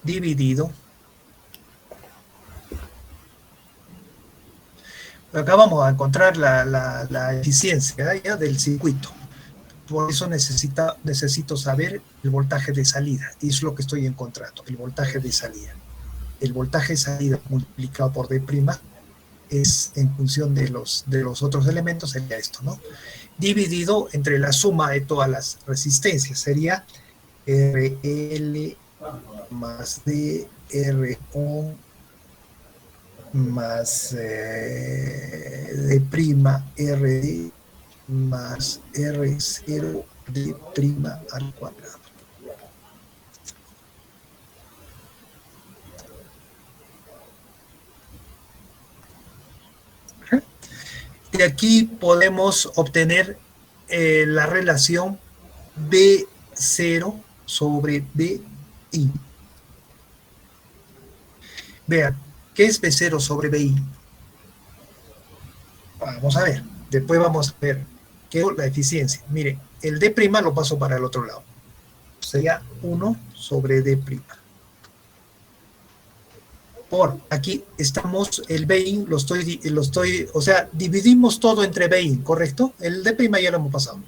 Dividido. Acá vamos a encontrar la eficiencia ¿ya? Del circuito. Por eso necesito saber el voltaje de salida. Y es lo que estoy encontrando, el voltaje de salida. El voltaje de salida multiplicado por D' es en función de los otros elementos, sería esto, ¿no? Dividido entre la suma de todas las resistencias, sería RL más D, R1 más D', RD más R0 D' al cuadrado. De aquí podemos obtener la relación B 0 sobre BI. Vean, ¿qué es B0 sobre BI? Vamos a ver, después vamos a ver qué es la eficiencia. Miren, el D' lo paso para el otro lado. Sería 1 sobre D'. Por aquí estamos, el BI o sea, dividimos todo entre BI, ¿correcto? El D' ya lo hemos pasado.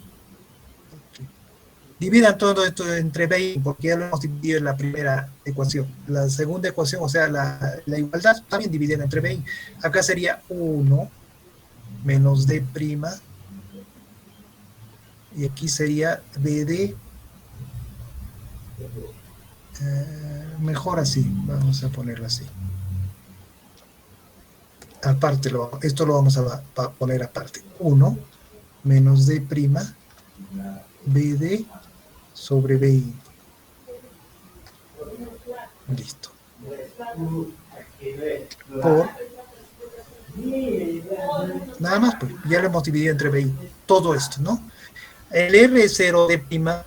Dividan todo esto entre BI, porque ya lo hemos dividido en la primera ecuación. La segunda ecuación, o sea, la igualdad, también dividen entre BI. Acá sería 1 menos D', y aquí sería BD. Mejor así, vamos a ponerlo así. Aparte, esto lo vamos a poner aparte. 1 menos D', BD sobre BI. Listo. Por nada más, pues ya lo hemos dividido entre BI. Todo esto, ¿no? El R0 D'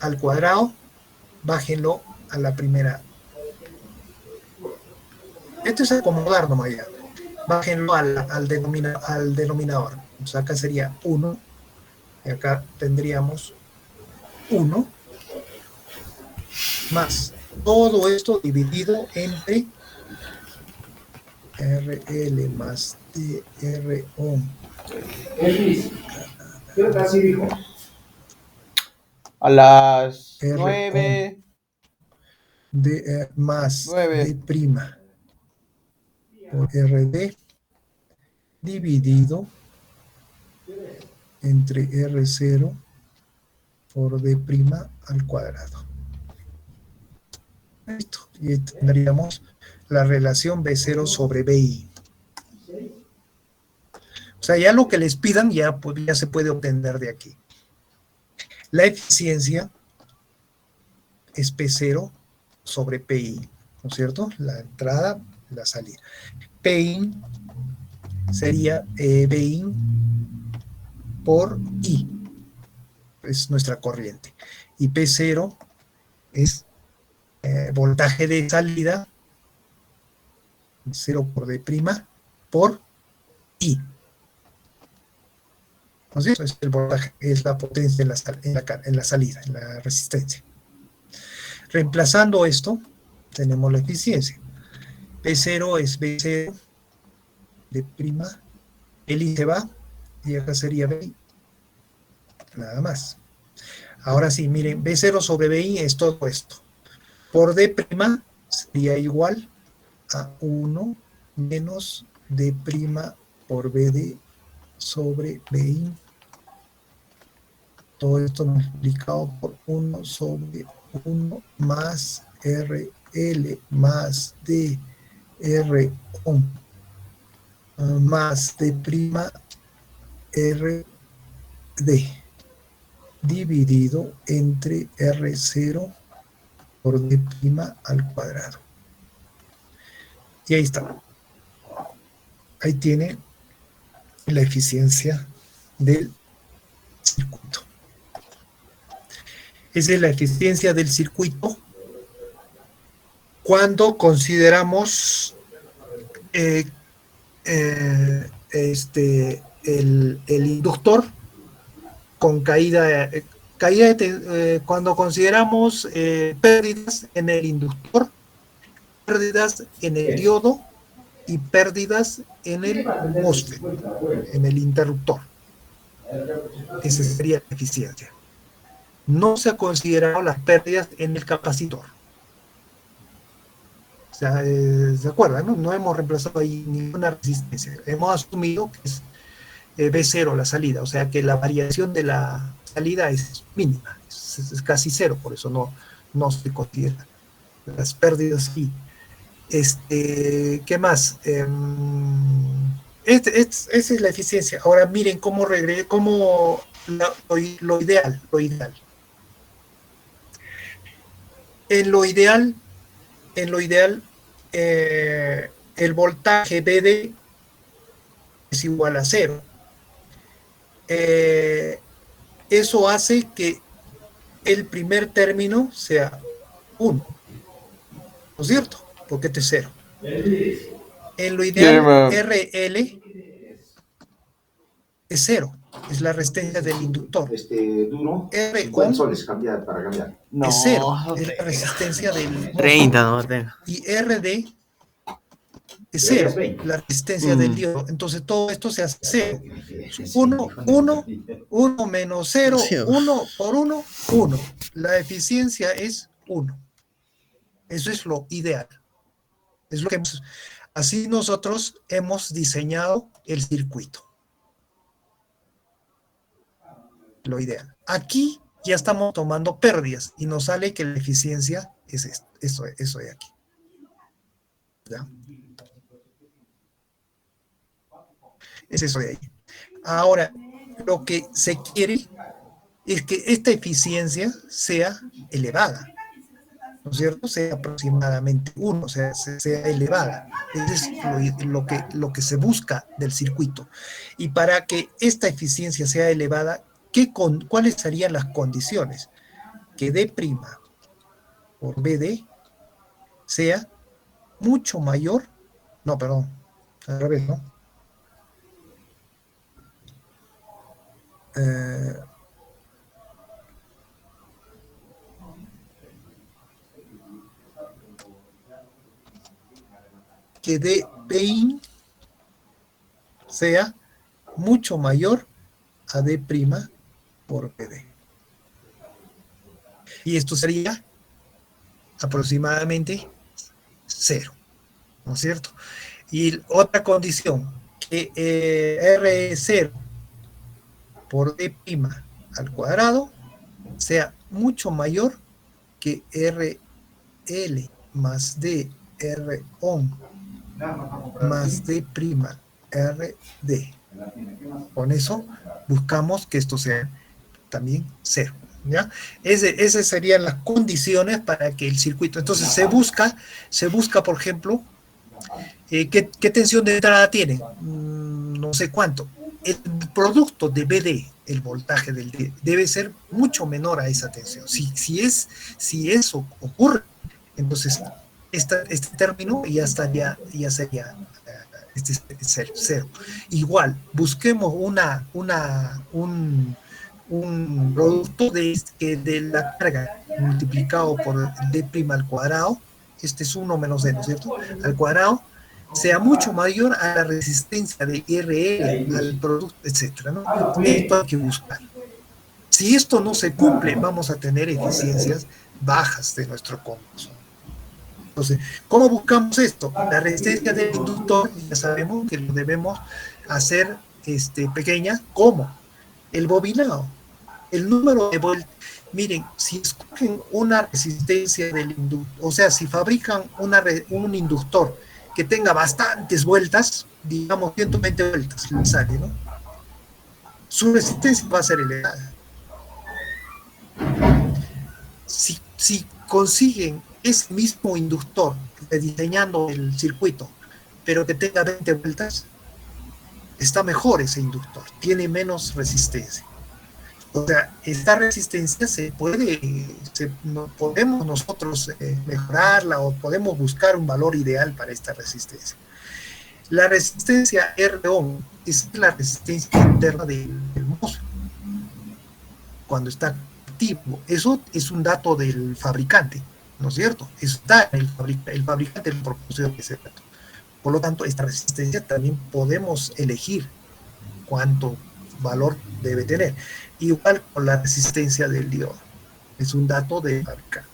al cuadrado, bájenlo a la primera. Esto es acomodar nomás ya. Bájenlo al denominador. O sea, acá sería 1. Y acá tendríamos 1 más todo esto dividido entre RL más DRO. Casi dijo. A las RO 9. Más 9. D' por RD dividido entre R0 por D' al cuadrado. Listo. Y tendríamos la relación B0 sobre BI. O sea, ya lo que les pidan ya se puede obtener de aquí. La eficiencia es P0 sobre PI, ¿no es cierto? La entrada, la salida. PI sería BI por I, es nuestra corriente. Y P0 es voltaje de salida, 0 por D' por I. ¿No es cierto? Es el voltaje, es la potencia en la salida, en la resistencia. Reemplazando esto, tenemos la eficiencia. P0 es B0 de prima, el I se va, y acá sería BI. Nada más. Ahora sí, miren, B0 sobre BI es todo esto. Por D' sería igual a 1 menos D' por BD sobre BI. Todo esto multiplicado por 1 sobre 1 más RL más DR más D' RD dividido entre R0 por D' al cuadrado. Y ahí está. Ahí tiene la eficiencia del circuito. Esa es la eficiencia del circuito cuando consideramos el inductor con caída cuando consideramos pérdidas en el inductor, pérdidas en el diodo y pérdidas en el MOSFET, en el interruptor. Esa sería la eficiencia. No se ha considerado las pérdidas en el capacitor. O sea, ¿se acuerdan? No hemos reemplazado ahí ninguna resistencia. Hemos asumido que es B0 la salida, o sea que la variación de la salida es mínima, es casi cero, por eso no se considera las pérdidas y ¿qué más? Esa es la eficiencia. Ahora miren cómo lo ideal. En lo ideal, el voltaje BD es igual a 0. Eso hace que el primer término sea 1, ¿no es cierto? Porque este es 0. En lo ideal, RL es 0, es la resistencia del inductor. Duro, 50 R-on soles para cambiar. es 0, No es la tengo. resistencia del 30 no tengo. y RD es Deberías 0, 20. la resistencia del diodo. Entonces todo esto se hace 0. 1, 1, 1 menos 0, Sí. 1 por 1, 1. La eficiencia es 1. Eso es lo ideal. Es lo que así nosotros hemos diseñado el circuito. Lo ideal. Aquí ya estamos tomando pérdidas y nos sale que la eficiencia es esto, eso de aquí. ¿Ya? Es eso de ahí. Ahora, lo que se quiere es que esta eficiencia sea elevada, ¿no es cierto? Sea aproximadamente 1, o sea, sea elevada. Eso es lo que se busca del circuito. Y para que esta eficiencia sea elevada, ¿cuáles serían las condiciones? Que D' por BD sea mucho mayor, no, perdón, al revés, ¿no? Que D'P sea mucho mayor a D' por BD. Y esto sería aproximadamente 0, ¿no es cierto? Y otra condición, que R0 por D' al cuadrado sea mucho mayor que RL más D R-on más D' RD. Con eso buscamos que esto sea también 0. ¿Ya? Esas serían las condiciones para que el circuito. Entonces se busca, por ejemplo, ¿qué tensión de entrada tiene? No sé cuánto. El producto de BD, el voltaje del D, debe ser mucho menor a esa tensión. Si eso ocurre, entonces este término ya sería cero. Igual, busquemos un producto de la carga multiplicado por D' al cuadrado, este es 1 menos D, ¿no es cierto? Al cuadrado, sea mucho mayor a la resistencia de RL al producto, etcétera, ¿no? Esto hay que buscar. Si esto no se cumple, vamos a tener eficiencias bajas de nuestro conjunto. Entonces, ¿cómo buscamos esto? La resistencia del inductor, ya sabemos que lo debemos hacer pequeña. ¿Cómo? El bobinado. El número de vueltas. Miren, si escogen una resistencia del inductor, o sea, si fabrican un inductor que tenga bastantes vueltas, digamos 120 vueltas, sale, ¿no? Su resistencia va a ser elevada. Si consiguen ese mismo inductor diseñando el circuito, pero que tenga 20 vueltas, está mejor ese inductor, tiene menos resistencia. O sea, esta resistencia podemos nosotros mejorarla o podemos buscar un valor ideal para esta resistencia. La resistencia R-on es la resistencia interna del MOSFET cuando está activo. Eso es un dato del fabricante, ¿no es cierto? Está el fabricante le proporciona ese dato. Por lo tanto, esta resistencia también podemos elegir cuánto valor debe tener. Igual con la resistencia del diodo. Es un dato de fabricante.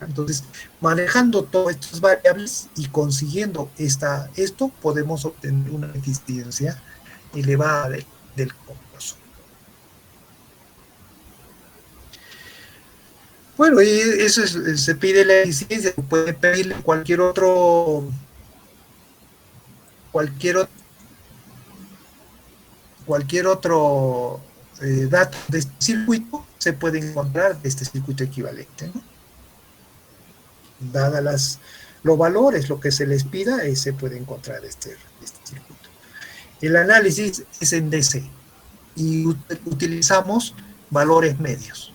Entonces, manejando todas estas variables y consiguiendo esto, podemos obtener una eficiencia elevada del compuesto. Bueno, y eso se pide la eficiencia, puede pedirle cualquier otro dato de este circuito se puede encontrar de este circuito equivalente, ¿no? Dadas los valores, lo que se les pida, se puede encontrar este circuito. El análisis es en DC y utilizamos valores medios.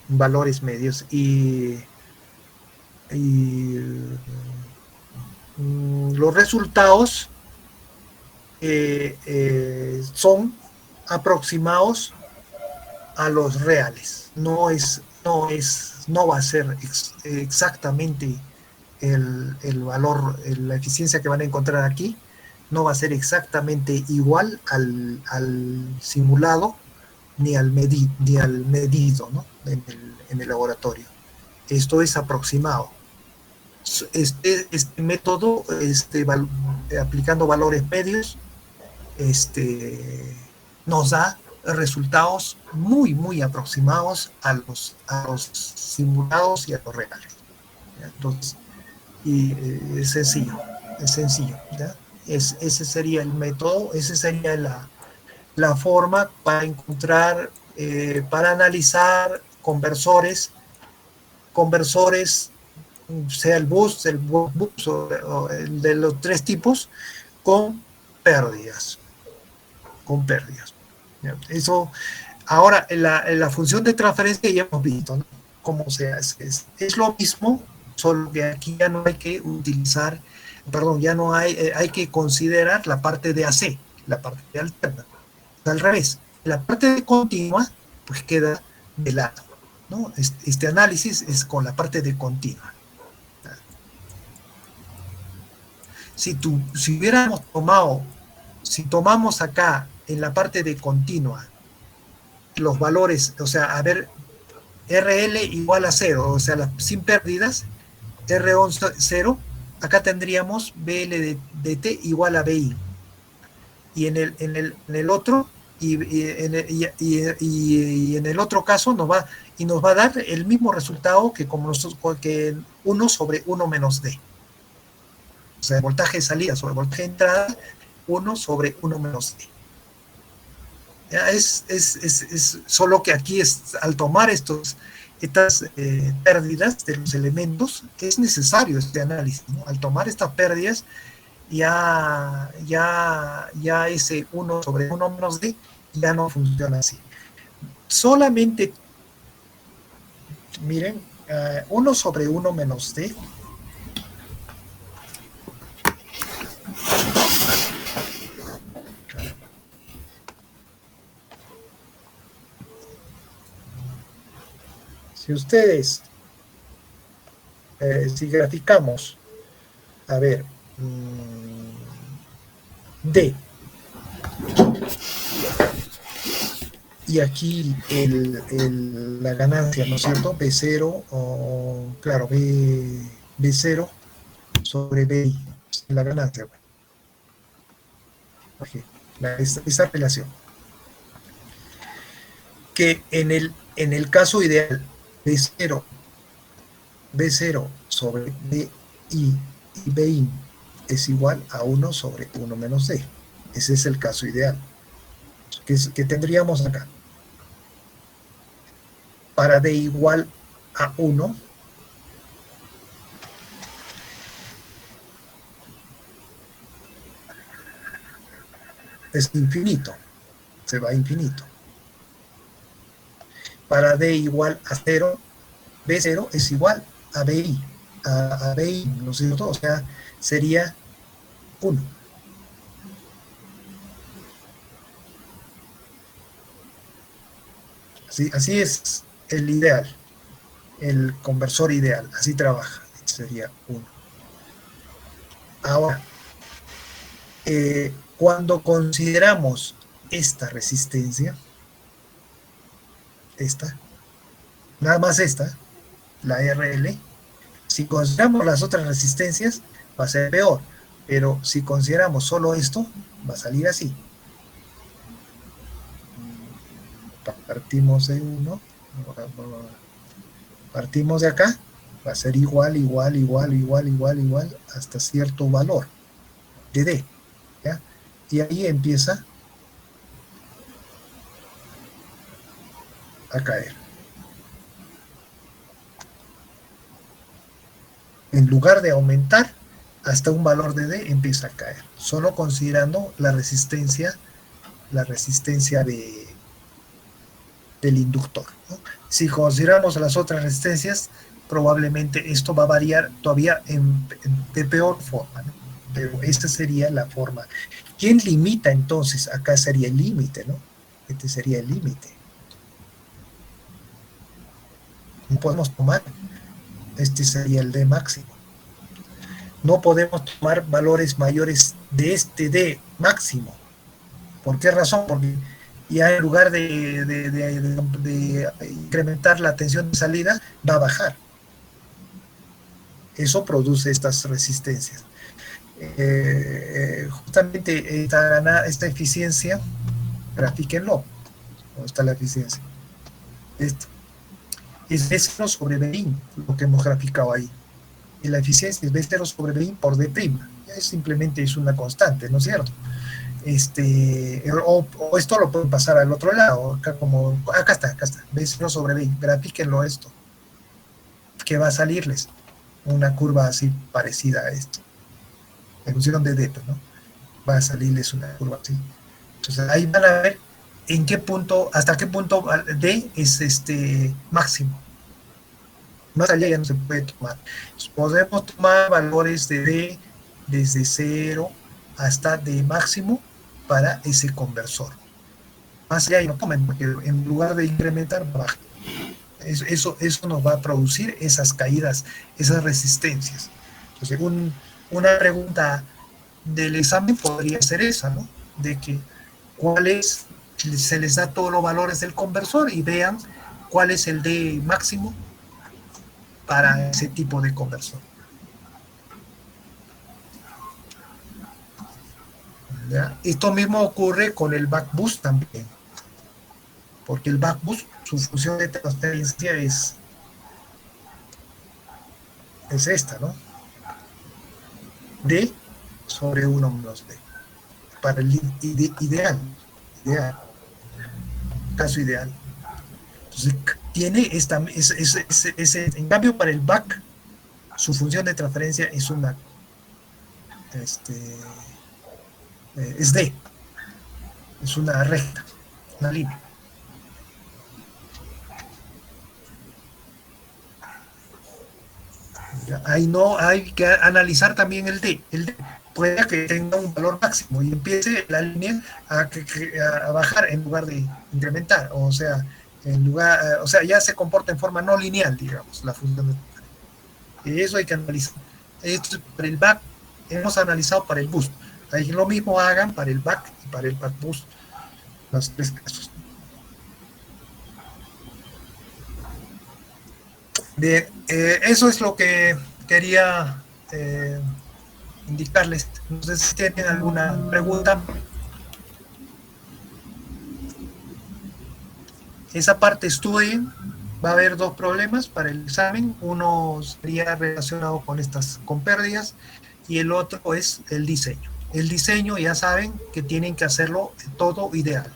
valores medios y los resultados son aproximados a los reales. No va a ser exactamente el valor, la eficiencia que van a encontrar aquí, no va a ser exactamente igual al simulado ni al medido, ¿no? en el laboratorio. Esto es aproximado. Este método, aplicando valores medios, nos da resultados muy aproximados a los simulados y a los reales. ¿Ya? Entonces, es sencillo, ¿ya? Ese sería el método, esa sería la forma para encontrar, para analizar conversores, sea el BUS, el BUS o el de los tres tipos, con pérdidas. ¿Ya? Eso, ahora, en la función de transferencia ya hemos visto, ¿no? Cómo se hace. Es lo mismo, solo que aquí ya no hay que utilizar, perdón, ya no hay que considerar la parte de AC, la parte de alterna. Al revés, la parte de continua, pues queda de lado, ¿no? Este análisis es con la parte de continua. Si tomamos acá en la parte de continua los valores, o sea, a ver, RL igual a 0, o sea, sin pérdidas, R11 0, acá tendríamos BL de T igual a BI. Y en el otro, y en el otro caso nos va a dar el mismo resultado que 1 sobre 1 menos D. O sea, voltaje de salida sobre voltaje de entrada, 1 sobre 1 menos D. Ya es solo que aquí al tomar estas pérdidas de los elementos, es necesario este análisis, ¿no? Al tomar estas pérdidas, ya ese 1 sobre 1 menos D ya no funciona así. Solamente, miren, 1 sobre 1 menos D si ustedes, si graficamos, a ver, D, y aquí la ganancia, ¿no es cierto? B0, o claro, B0 sobre BI, la ganancia. Okay. Esa relación. Que en el caso ideal, B0 sobre BI y BI es igual a 1 sobre 1 menos D. Ese es el caso ideal. Que tendríamos acá. Para D igual a 1, es infinito. Se va a infinito. Para D igual a 0, B0 es igual a BI, a BI, ¿no es cierto? O sea, sería 1. Así es el ideal, el conversor ideal, así trabaja, sería 1. Ahora, cuando consideramos esta resistencia, nada más la RL, si consideramos las otras resistencias, va a ser peor, pero si consideramos solo esto, va a salir así. Partimos de 1, partimos de acá, va a ser igual, hasta cierto valor de D, ¿ya? Y ahí empieza a caer. En lugar de aumentar, hasta un valor de D empieza a caer, solo considerando la resistencia del inductor, ¿no? Si consideramos las otras resistencias, probablemente esto va a variar todavía de peor forma, ¿no? Pero esta sería la forma. ¿Quién limita entonces? Acá sería el límite, ¿no? Este sería el límite. No podemos tomar, este sería el D máximo. No podemos tomar valores mayores de este D máximo. ¿Por qué razón? Porque ya en lugar de incrementar la tensión de salida, va a bajar. Eso produce estas resistencias. Justamente esta eficiencia, grafíquenlo. ¿Dónde está la eficiencia? Esto. Es B0 sobre B', lo que hemos graficado ahí. Y la eficiencia es B0 sobre B' por D'. Simplemente es una constante, ¿no es cierto? O esto lo pueden pasar al otro lado. Acá está. B0 sobre B'. Grafíquenlo esto. Que va a salirles una curva así parecida a esto. En función de D, ¿no? Va a salirles una curva así. Entonces ahí van a ver en qué punto, hasta qué punto D es máximo. Más allá ya no se puede tomar. Entonces, podemos tomar valores de D desde 0 hasta D máximo para ese conversor. Más allá ya no tomen, porque en lugar de incrementar, baja. Eso nos va a producir esas caídas, esas resistencias. Entonces, una pregunta del examen podría ser esa, ¿no? De que se les da todos los valores del conversor y vean cuál es el D máximo para ese tipo de conversor. ¿Ya? Esto mismo ocurre con el back boost también, porque el back boost, su función de transferencia es esta, ¿no? D sobre 1 menos D, para el ideal, caso ideal. Entonces, tiene en cambio para el back, su función de transferencia es es D, es una recta, una línea. Ahí no hay que analizar también el D. El D puede que tenga un valor máximo y empiece la línea a bajar en lugar de incrementar, o sea, ya se comporta en forma no lineal, digamos, la función de... Y eso hay que analizar. Esto para el back, hemos analizado para el boost. Ahí lo mismo hagan para el back y para el back boost, los tres casos. Bien, eso es lo que quería indicarles. No sé si tienen alguna pregunta. Esa parte estudien. Va a haber dos problemas para el examen. Uno sería relacionado con pérdidas y el otro es el diseño. El diseño ya saben que tienen que hacerlo todo ideal.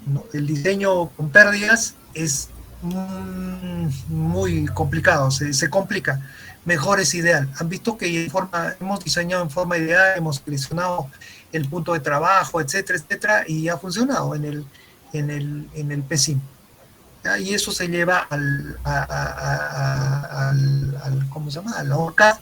¿No? El diseño con pérdidas es muy complicado, se complica. Mejor es ideal. Han visto que hemos diseñado en forma ideal, hemos seleccionado el punto de trabajo, etcétera, etcétera, y ha funcionado en el PSIM. Y eso se lleva al ¿cómo se llama? Al ORCAD,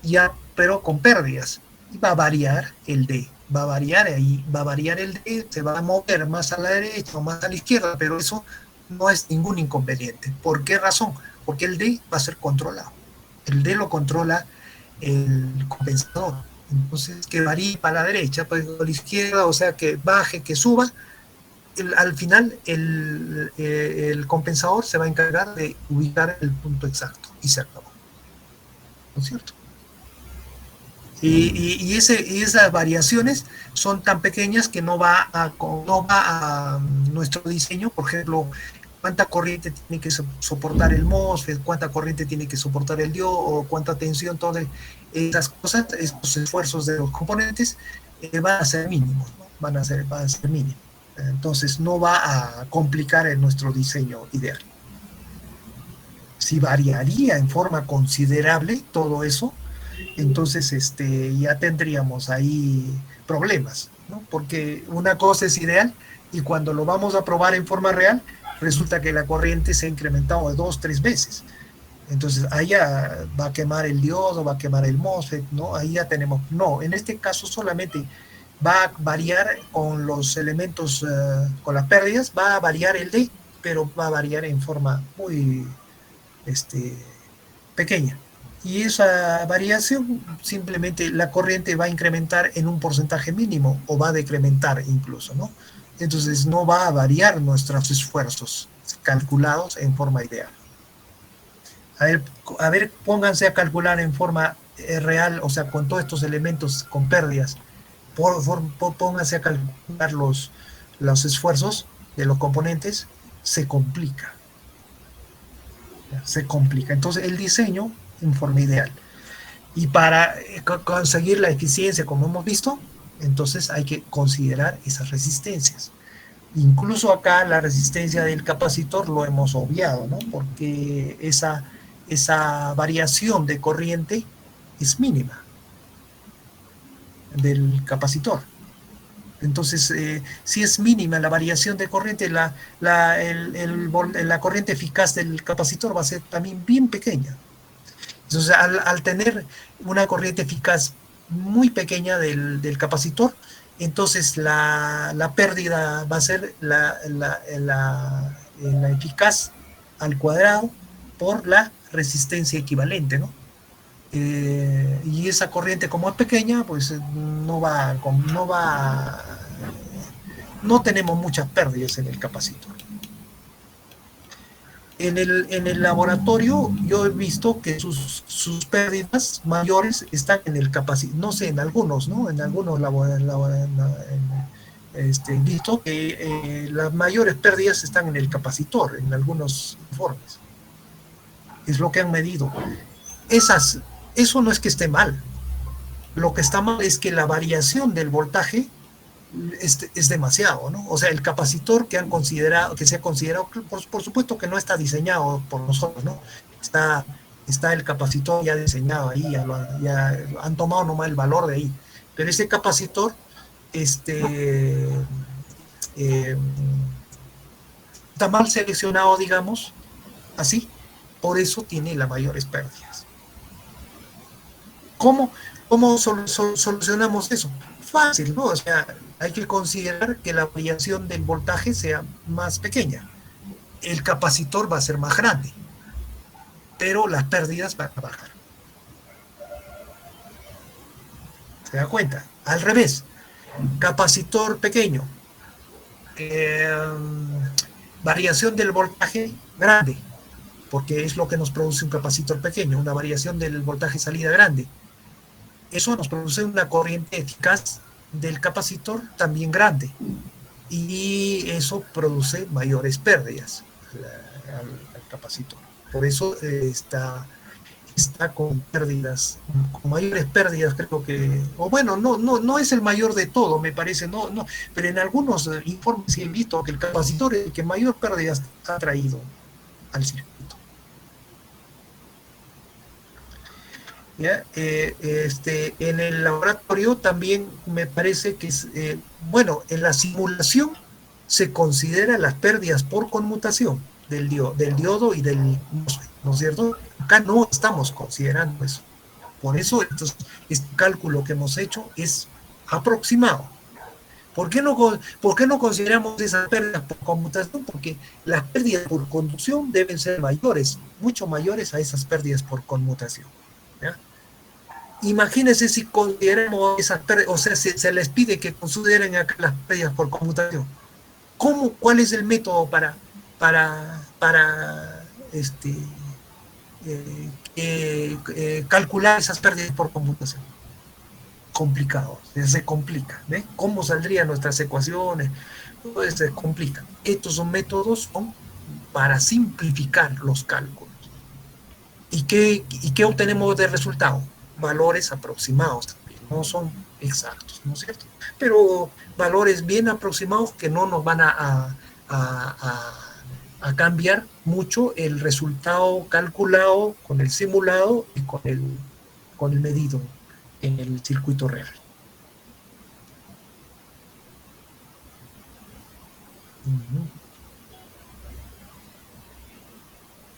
ya, pero con pérdidas. Y va a variar el D. Va a variar ahí, va a variar el D, se va a mover más a la derecha o más a la izquierda, pero eso no es ningún inconveniente. ¿Por qué razón? Porque el D va a ser controlado. El D lo controla el compensador. Entonces, que varíe para la derecha, para la izquierda, o sea, que baje, que suba, al final el compensador se va a encargar de ubicar el punto exacto y se acabó. ¿No es cierto? Y esas variaciones son tan pequeñas que no va a nuestro diseño. Por ejemplo, cuánta corriente tiene que soportar el MOSFET, cuánta corriente tiene que soportar el diodo, o cuánta tensión, todas esas cosas, estos esfuerzos de los componentes van a ser mínimos, ¿no? van a ser mínimos. Entonces no va a complicar en nuestro diseño ideal. Si variaría en forma considerable todo eso, entonces ya tendríamos ahí problemas, ¿no? Porque una cosa es ideal Y cuando lo vamos a probar en forma real, resulta que la corriente se ha incrementado de 2, 3 veces. Entonces ahí ya va a quemar el diodo, va a quemar el MOSFET, ¿no? Ahí ya tenemos, no, en este caso solamente va a variar con los elementos, con las pérdidas, va a variar el D, pero va a variar en forma muy pequeña. Y esa variación, simplemente la corriente va a incrementar en un porcentaje mínimo o va a decrementar incluso, ¿no? Entonces no va a variar nuestros esfuerzos calculados en forma ideal. A ver, pónganse a calcular en forma real, o sea, con todos estos elementos con pérdidas, pónganse a calcular los esfuerzos de los componentes, se complica. Se complica. Entonces el diseño en forma ideal. Y para conseguir la eficiencia, como hemos visto, entonces hay que considerar esas resistencias. Incluso acá la resistencia del capacitor lo hemos obviado, ¿no? Porque esa variación de corriente es mínima del capacitor. Entonces, si es mínima la variación de corriente, la corriente eficaz del capacitor va a ser también bien pequeña. Entonces, al tener una corriente eficaz muy pequeña del capacitor, entonces la pérdida va a ser la eficaz al cuadrado por la resistencia equivalente, ¿no? Y esa corriente, como es pequeña, pues no tenemos muchas pérdidas en el capacitor. En el laboratorio yo he visto que sus pérdidas mayores están en el capacitor, no sé, en algunos, ¿no? En algunos he visto que las mayores pérdidas están en el capacitor, en algunos informes. Es lo que han medido. Eso no es que esté mal. Lo que está mal es que la variación del voltaje es demasiado, ¿no? O sea, el capacitor que se ha considerado, por supuesto que no está diseñado por nosotros, ¿no? Está el capacitor ya diseñado ahí, ya han tomado nomás el valor de ahí. Pero ese capacitor, está mal seleccionado, digamos, así. Por eso tiene las mayores pérdidas. ¿Cómo solucionamos eso? Fácil, ¿no? O sea, hay que considerar que la variación del voltaje sea más pequeña. El capacitor va a ser más grande, pero las pérdidas van a bajar. ¿Se da cuenta? Al revés, capacitor pequeño, variación del voltaje grande, porque es lo que nos produce un capacitor pequeño, una variación del voltaje salida grande. Eso nos produce una corriente eficaz del capacitor también grande, y eso produce mayores pérdidas al capacitor. Por eso está con pérdidas, con mayores pérdidas, creo que, o bueno, no es el mayor de todo, me parece, no, pero en algunos informes sí he visto que el capacitor es el que mayor pérdidas ha traído al circuito. ¿Ya? En el laboratorio también me parece que en la simulación se considera las pérdidas por conmutación del diodo y del MOSFET, ¿no es cierto? Acá no estamos considerando eso. Por eso este cálculo que hemos hecho es aproximado. ¿Por qué no consideramos esas pérdidas por conmutación? Porque las pérdidas por conducción deben ser mayores, mucho mayores a esas pérdidas por conmutación. ¿Ya? Imagínense si consideramos esas pérdidas, o sea, se les pide que consideren acá las pérdidas por conmutación. ¿Cuál es el método para calcular esas pérdidas por conmutación? Complicado, se complica, ¿ve? ¿Cómo saldrían nuestras ecuaciones? Todo se complica. Estos son métodos para simplificar los cálculos. ¿Y qué obtenemos de resultado? Valores aproximados también, no son exactos, ¿no es cierto? Pero valores bien aproximados que no nos van a cambiar mucho el resultado calculado con el simulado y con el medido en el circuito real. Ujú.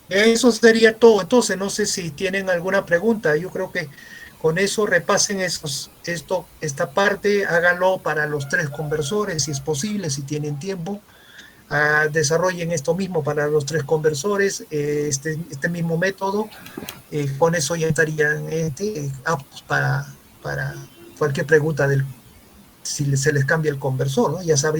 Eso sería todo. Entonces, no sé si tienen alguna pregunta. Yo creo que con eso repasen esta parte, háganlo para los 3 conversores, si es posible, si tienen tiempo. Desarrollen esto mismo para los 3 conversores, este mismo método. Con eso ya estarían aptos para cualquier pregunta si se les cambia el conversor, ¿no? Ya sabrían